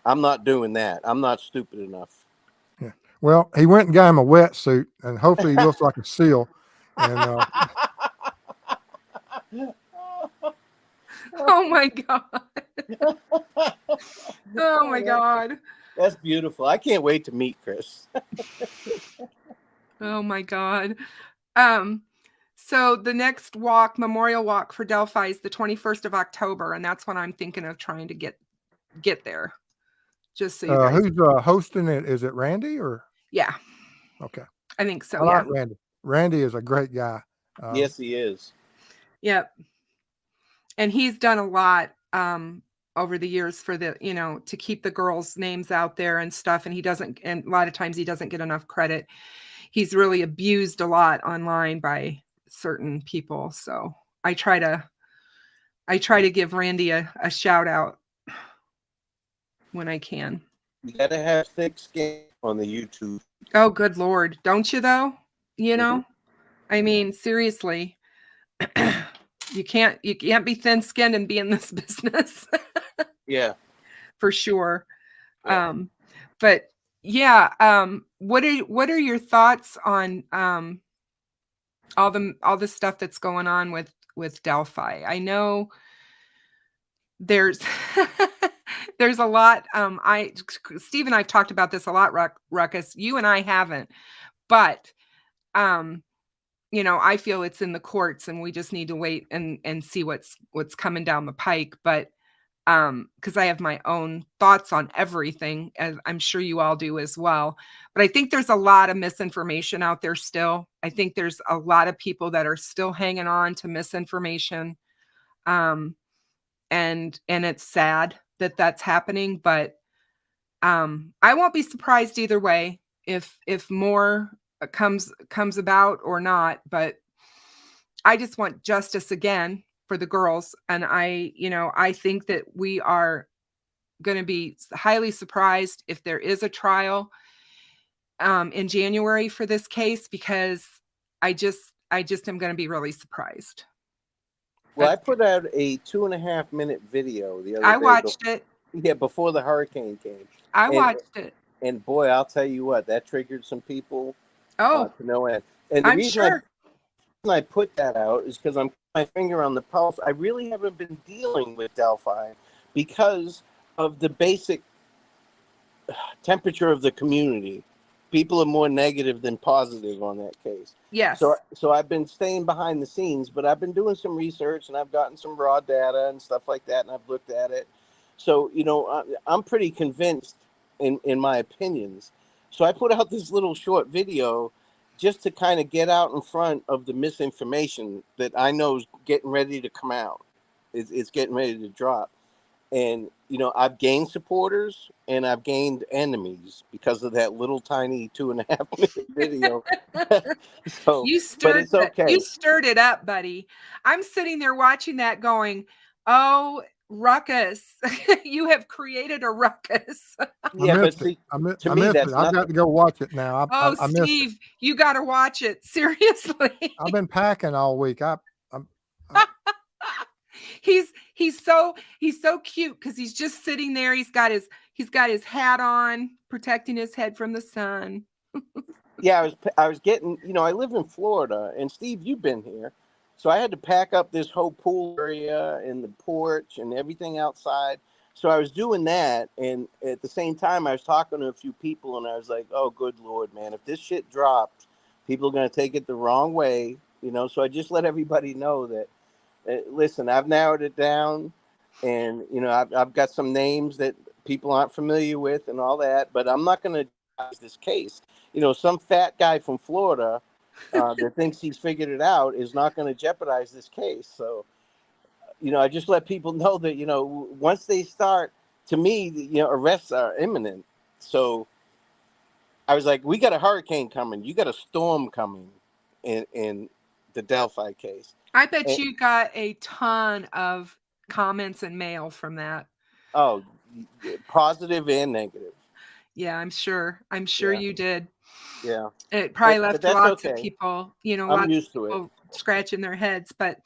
I'm not doing that. I'm not stupid enough. Yeah. Well, he went and got him a wetsuit, and hopefully he looks like a seal. And oh my God. Oh my God. That's beautiful. I can't wait to meet Chris. Oh my God. So the next memorial walk for Delphi is the 21st of October, and that's when I'm thinking of trying to get there. Just so you guys. Who's hosting it? Is it Randy or? Yeah. Okay. I think so. I like Randy. Randy is a great guy. Yes, he is. Yep. And he's done a lot over the years for to keep the girls' names out there and stuff. And and a lot of times he doesn't get enough credit. he's really abused a lot online by certain people. So I try to give Randy a shout out when I can. You gotta have thick skin on the YouTube. Oh, good Lord. Don't you though? You know, I mean, seriously, you can't be thin skinned and be in this business. Yeah. For sure. Yeah. But yeah, what are your thoughts on all the stuff that's going on with Delphi? I know there's there's a lot. Steve and I've talked about this a lot, Ruckus. You and I haven't, but you know, I feel it's in the courts, and we just need to wait and see what's coming down the pike. But because I have my own thoughts on everything, as I'm sure you all do as well. But I think there's a lot of misinformation out there still. I think there's a lot of people that are still hanging on to misinformation. And it's sad that that's happening, but I won't be surprised either way if more comes about or not. But I just want justice again for the girls. And I think that we are going to be highly surprised if there is a trial in January for this case, because I just am going to be really surprised. Well, I put out a 2.5-minute video the other day. I watched it. Yeah, before the hurricane came. I watched it. And boy, I'll tell you what, that triggered some people to no end. And the I'm reason sure. I put that out is because I'm putting my finger on the pulse. I really haven't been dealing with Delphi because of the basic temperature of the community. People are more negative than positive on that case. Yes. So I've been staying behind the scenes, but I've been doing some research, and I've gotten some raw data and stuff like that, and I've looked at it. So, I'm pretty convinced in my opinions. So I put out this little short video just to kind of get out in front of the misinformation that I know is getting ready to come out. It's getting ready to drop. And, I've gained supporters and I've gained enemies because of that little tiny 2.5-minute video. So, but it's okay. You stirred it up, buddy. I'm sitting there watching that going, oh, Ruckus, you have created a ruckus. Yeah, but see, I missed to me, that's it. I've got to go watch it now. I missed Steve, it. you got to watch it. Seriously. I've been packing all week. He's so cute because he's just sitting there. He's got his hat on, protecting his head from the sun. Yeah, I was getting, I live in Florida, and Steve, you've been here. So I had to pack up this whole pool area and the porch and everything outside. So I was doing that, and at the same time, I was talking to a few people, and I was like, oh, good Lord, man, if this shit drops, people are going to take it the wrong way, So I just let everybody know that, listen, I've narrowed it down, and, I've got some names that people aren't familiar with and all that, but I'm not going to jeopardize this case. Some fat guy from Florida that thinks he's figured it out is not going to jeopardize this case. So, I just let people know that, once they start, to me, arrests are imminent. So I was like, we got a hurricane coming. You got a storm coming in the Delphi case. I bet you got a ton of comments and mail from that. Oh, positive and negative. Yeah, I'm sure Yeah. you did. Yeah. It probably left lots of people, I'm used to it. Scratching their heads, but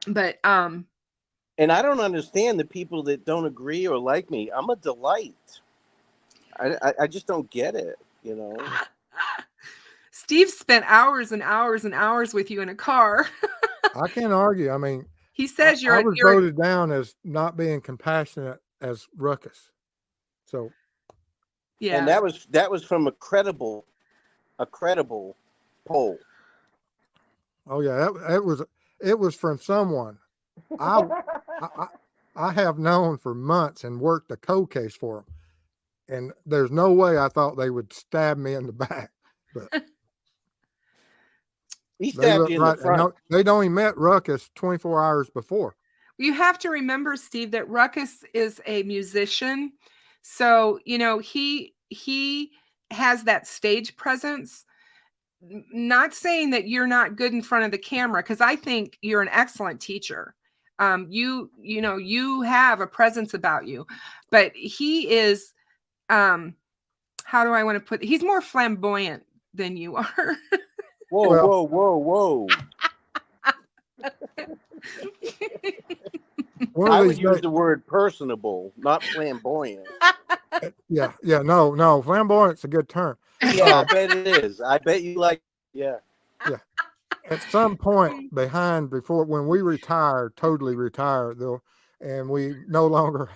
and I don't understand the people that don't agree or like me. I'm a delight. I just don't get it, Steve spent hours and hours and hours with you in a car. I can't argue. I mean, he says I was voted down as not being compassionate as Ruckus. So yeah. And that was from a credible poll. Oh yeah, it was from someone I have known for months and worked a cold case for them, and there's no way I thought they would stab me in the back. But he stabbed you in the front. They'd only met Ruckus 24 hours before. You have to remember, Steve, that Ruckus is a musician, so he has that stage presence. not saying that you're not good in front of the camera, because I think you're an excellent teacher. You know, you have a presence about you, but he is, how do I want to put, he's more flamboyant than you are. Whoa, Well- whoa, whoa, whoa. One I of would these use days, the word personable, not flamboyant. yeah, no, flamboyant's a good term. Yeah, I bet it is. I bet you like, yeah. At some point before when we retire, totally retire though, and we no longer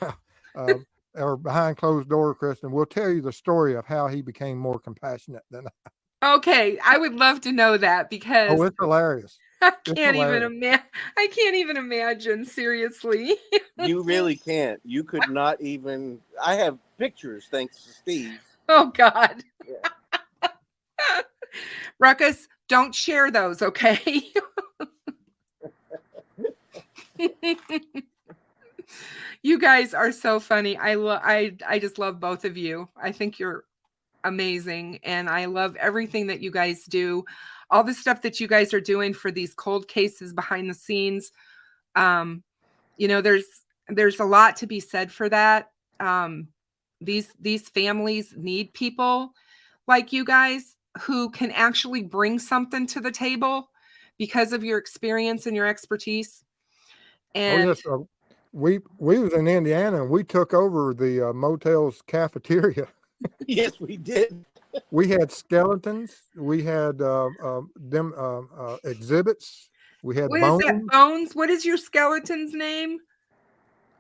have, or behind closed door, Kristen, we'll tell you the story of how he became more compassionate than I. Okay, I would love to know that, because Oh, it's hilarious. I It's can't even hilarious. I can't even imagine, seriously. You really can't. You could not even. I have pictures thanks to Steve. Oh God. Yeah. Ruckus, don't share those, okay? You guys are so funny. I just love both of you. I think you're amazing, and I love everything that you guys do. All the stuff that you guys are doing for these cold cases behind the scenes. You know, there's a lot to be said for that. These families need people like you guys who can actually bring something to the table because of your experience and your expertise. Oh And yes, we was in Indiana and we took over the motel's cafeteria. Yes, we did. We had skeletons. We had them exhibits. We had what is bones. that, Bones? What is your skeleton's name?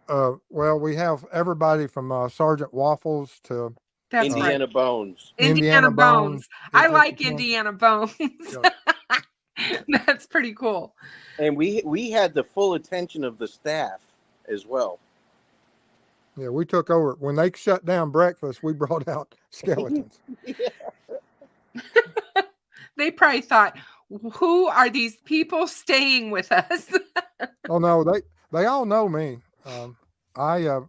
Well, we have everybody from Sergeant Waffles to That's Indiana right. Bones. Indiana Bones. I Just like depends. Indiana Bones. That's pretty cool. And we had the full attention of the staff as well. Yeah, we took over when they shut down breakfast. We brought out skeletons. They probably thought, who are these people staying with us? Oh no, they all know me. I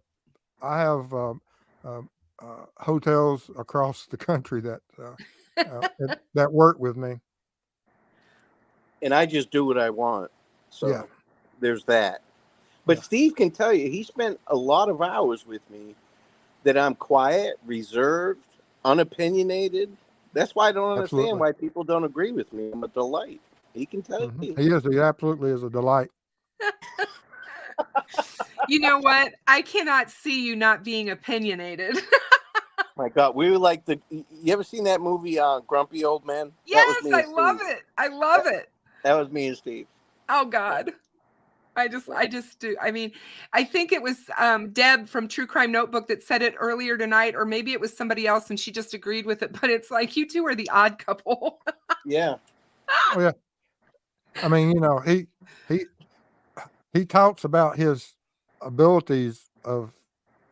have hotels across the country that work with me. And I just do what I want. So Yeah. there's that. But Yeah. Steve can tell you, he spent a lot of hours with me that I'm quiet, reserved, unopinionated. That's why I don't understand Absolutely. why people don't agree with me. I'm a delight. He can tell you. He is. He absolutely is a delight. You know what? I cannot see you not being opinionated. My God, we were like you ever seen that movie, Grumpy Old Man? Yes, That was me I and love Steve. it. I love it. That was me and Steve. Oh God. I just do. I mean, I think it was Deb from True Crime Notebook that said it earlier tonight, or maybe it was somebody else and she just agreed with it. But it's like, you two are the odd couple. Yeah. Oh yeah. I mean, you know, he talks about his abilities of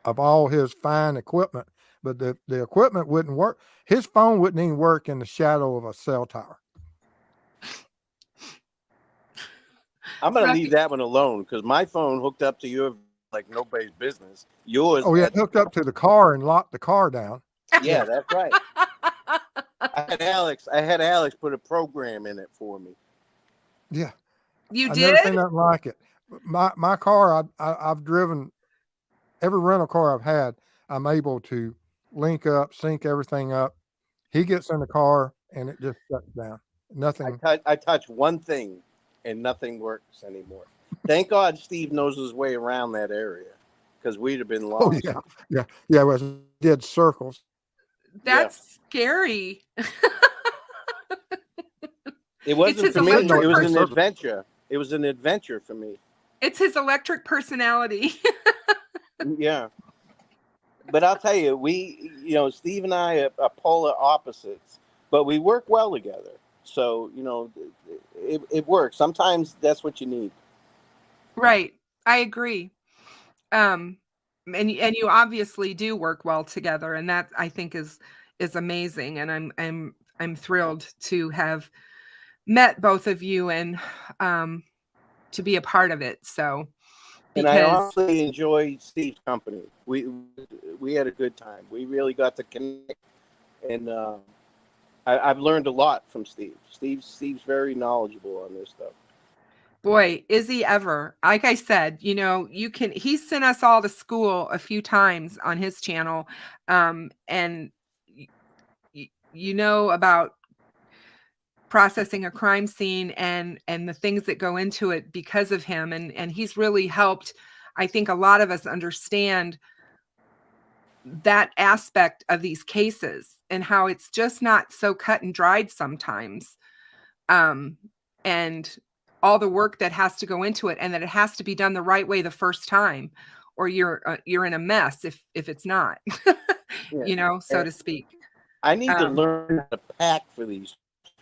all his fine equipment, but the equipment wouldn't work. His phone wouldn't even work in the shadow of a cell tower. I'm going to leave that one alone because my phone hooked up to your like nobody's business. Yours. Oh yeah, it hooked up to the car and locked the car down. Yeah, that's right. I had Alex put a program in it for me. Yeah. You I've did? never seen nothing like it. My car, I've driven every rental car I've had. I'm able to link up, sync everything up. He gets in the car and it just shuts down. Nothing. I touch one thing and nothing works anymore. Thank God Steve knows his way around that area because we'd have been lost. Oh yeah. It was did circles. That's scary. It wasn't his for me. It electric was an person. adventure. It was an adventure for me. It's his electric personality. Yeah. But I'll tell you, Steve and I are polar opposites, but we work well together. So, it works. Sometimes that's what you need. Right. I agree. And you obviously do work well together, and that I think is amazing. And I'm thrilled to have met both of you and to be a part of it. So, And I honestly enjoy Steve's company. We had a good time. We really got to connect, and I've learned a lot from Steve. Steve's very knowledgeable on this stuff. Boy, is he ever. Like I said, he sent us all to school a few times on his channel. And about processing a crime scene and the things that go into it because of him. And he's really helped, I think, a lot of us understand that aspect of these cases and how it's just not so cut and dried sometimes. And all the work that has to go into it, and that it has to be done the right way the first time, or you're in a mess if it's not, Yeah. so to speak. I need to learn how to pack for these,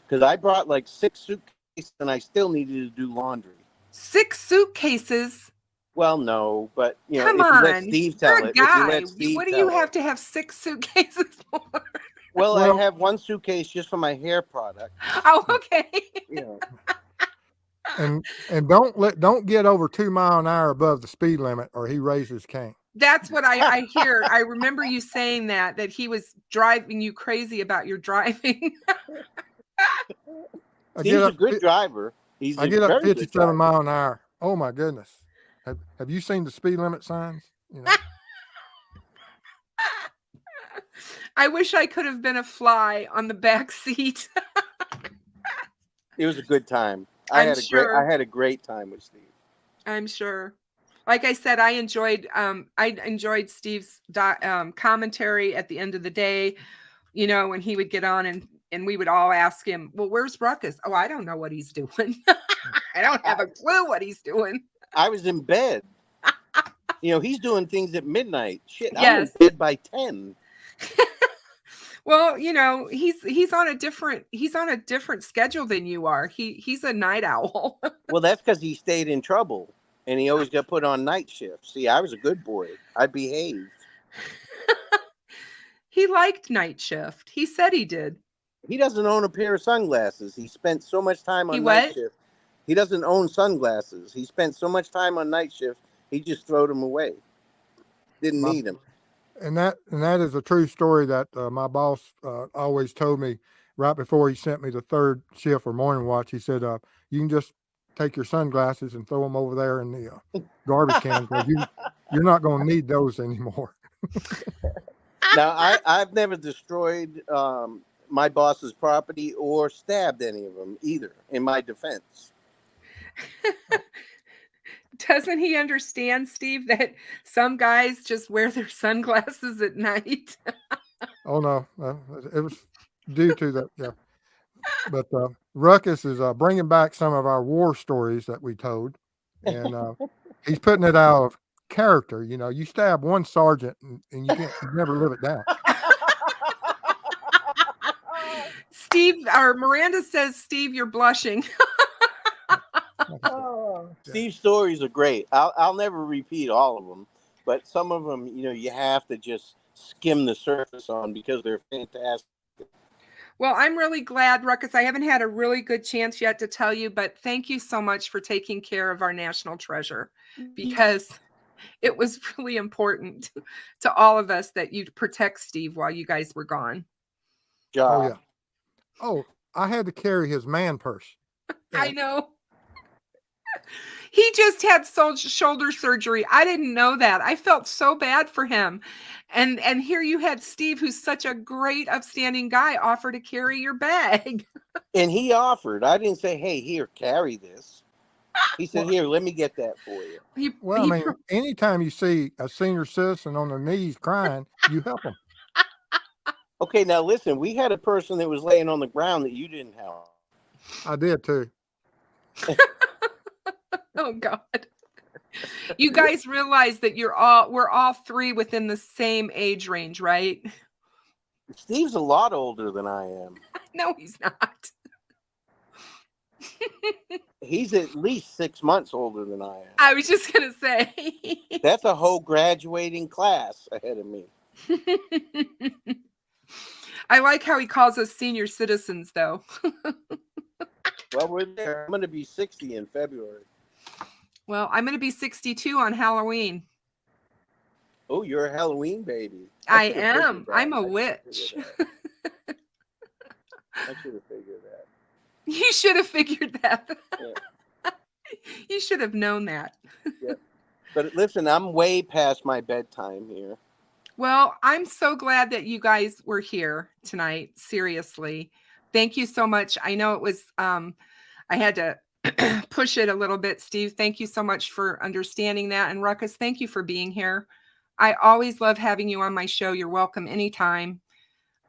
because I brought like 6 suitcases and I still needed to do laundry. 6 suitcases? Well, no, but Come if on. you let Steve tell You're a it, if you guy. let Steve What do tell you it. have to have 6 suitcases for? Well, Well- I have 1 suitcase just for my hair product. Oh, okay. And don't get over 2 miles an hour above the speed limit, or he raises cane. That's what I hear. I remember you saying that he was driving you crazy about your driving. Steve's a good driver. I get up 57 miles an hour. Oh my goodness. Have you seen the speed limit signs? I wish I could have been a fly on the back seat. It was a good time. I had a great time with Steve. I'm sure. Like I said, I enjoyed Steve's commentary at the end of the day, when he would get on and we would all ask him, well, where's Ruckus? Oh, I don't know what he's doing. I don't have a clue what he's doing. I was in bed. He's doing things at midnight. Shit, Yes. I'm in bed by 10. Well, he's on a different schedule than you are. He's a night owl. Well, that's because he stayed in trouble and he always got put on night shift. See, I was a good boy. I behaved. He liked night shift. He said he did. He doesn't own a pair of sunglasses. He spent so much time on night shift. He doesn't own sunglasses. He spent so much time on night shift. He just threw them away. Didn't need them. And that is a true story that my boss always told me right before he sent me the 3rd shift or morning watch. He said, you can just take your sunglasses and throw them over there in the garbage can, because you're not going to need those anymore. Now, I've never destroyed my boss's property or stabbed any of them either, in my defense. Doesn't he understand, Steve, that some guys just wear their sunglasses at night? Oh, no. It was due to that. Yeah. But Ruckus is bringing back some of our war stories that we told. And he's putting it out of character. You stab one sergeant and you never live it down. Miranda says, Steve, you're blushing. Steve's stories are great. I'll never repeat all of them, but some of them, you have to just skim the surface on because they're fantastic. Well, I'm really glad, Ruckus. I haven't had a really good chance yet to tell you, but thank you so much for taking care of our national treasure, because it was really important to all of us that you protect Steve while you guys were gone. Job. Oh, yeah. Oh, I had to carry his man purse. Yeah. I know. He just had shoulder surgery. I didn't know that. I felt so bad for him. And here you had Steve, who's such a great, upstanding guy, offer to carry your bag. And he offered. I didn't say, hey, here, carry this. He said, here, let me get that for you. Anytime you see a senior citizen on their knees crying, you help them. Okay, now listen, we had a person that was laying on the ground that you didn't help. I did too. Oh God. You guys realize that we're all 3 within the same age range, right? Steve's a lot older than I am. No, he's not. He's at least 6 months older than I am. I was just going to say. That's a whole graduating class ahead of me. I like how he calls us senior citizens, though. Well, we're there. I'm going to be 60 in February. Well, I'm going to be 62 on Halloween. Oh, you're a Halloween baby. I am. I'm a witch. I should have figured that. You should have figured that. Yeah. You should have known that. Yeah. But listen, I'm way past my bedtime here. Well, I'm so glad that you guys were here tonight. Seriously. Thank you so much. I know it was, I had to push it a little bit, Steve. Thank you so much for understanding that. And Ruckus, thank you for being here. I always love having you on my show. You're welcome anytime.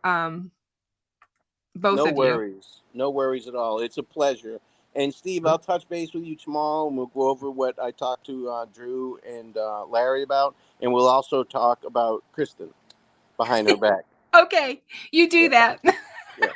Both No of worries. No worries at all. It's a pleasure. And Steve, I'll touch base with you tomorrow, and we'll go over what I talked to Drew and Larry about, and we'll also talk about Kristen behind her back. you. Okay, you do that. Yeah.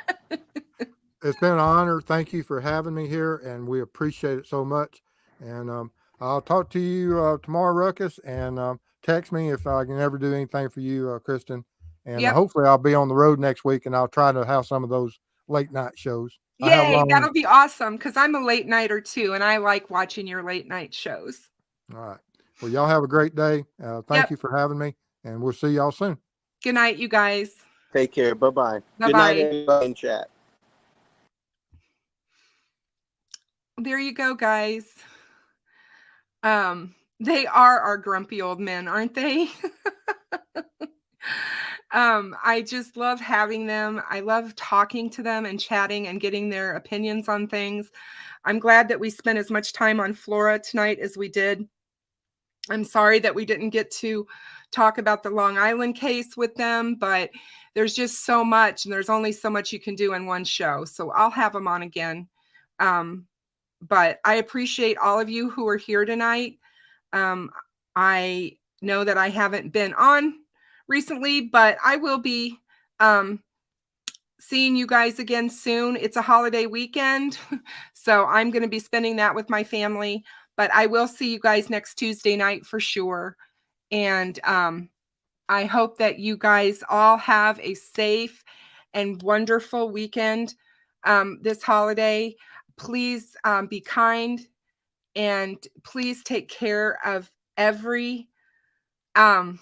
It's been an honor. Thank you for having me here, and we appreciate it so much. And I'll talk to you tomorrow, Ruckus, and text me if I can ever do anything for you, Kristen. And Yep. hopefully I'll be on the road next week, and I'll try to have some of those late night shows. Yay, that'll be awesome, because I'm a late nighter too, and I like watching your late night shows. All right. Well, y'all have a great day. Thank you for having me, and we'll see y'all soon. Good night, you guys. Take care. Bye-bye. Bye-bye. Good night, everybody in chat. There you go, guys. They are our grumpy old men, aren't they? I just love having them. I love talking to them and chatting and getting their opinions on things. I'm glad that we spent as much time on Flora tonight as we did. I'm sorry that we didn't get to talk about the Long Island case with them, but there's just so much, and there's only so much you can do in one show. So I'll have them on again. But I appreciate all of you who are here tonight. I know that I haven't been on recently, but I will be seeing you guys again soon. It's a holiday weekend, so I'm going to be spending that with my family, but I will see you guys next Tuesday night for sure. And I hope that you guys all have a safe and wonderful weekend this holiday. Please be kind, and please take care of everyone. And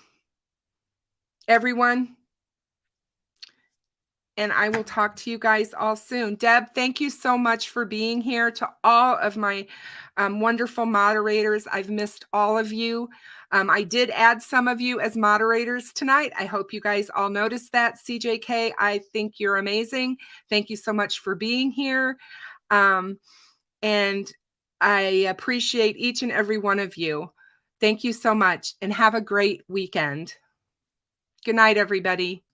I will talk to you guys all soon. Deb, thank you so much for being here. To all of my wonderful moderators, I've missed all of you. I did add some of you as moderators tonight. I hope you guys all noticed that. CJK, I think you're amazing. Thank you so much for being here. And I appreciate each and every one of you. Thank you so much, and have a great weekend. Good night, everybody.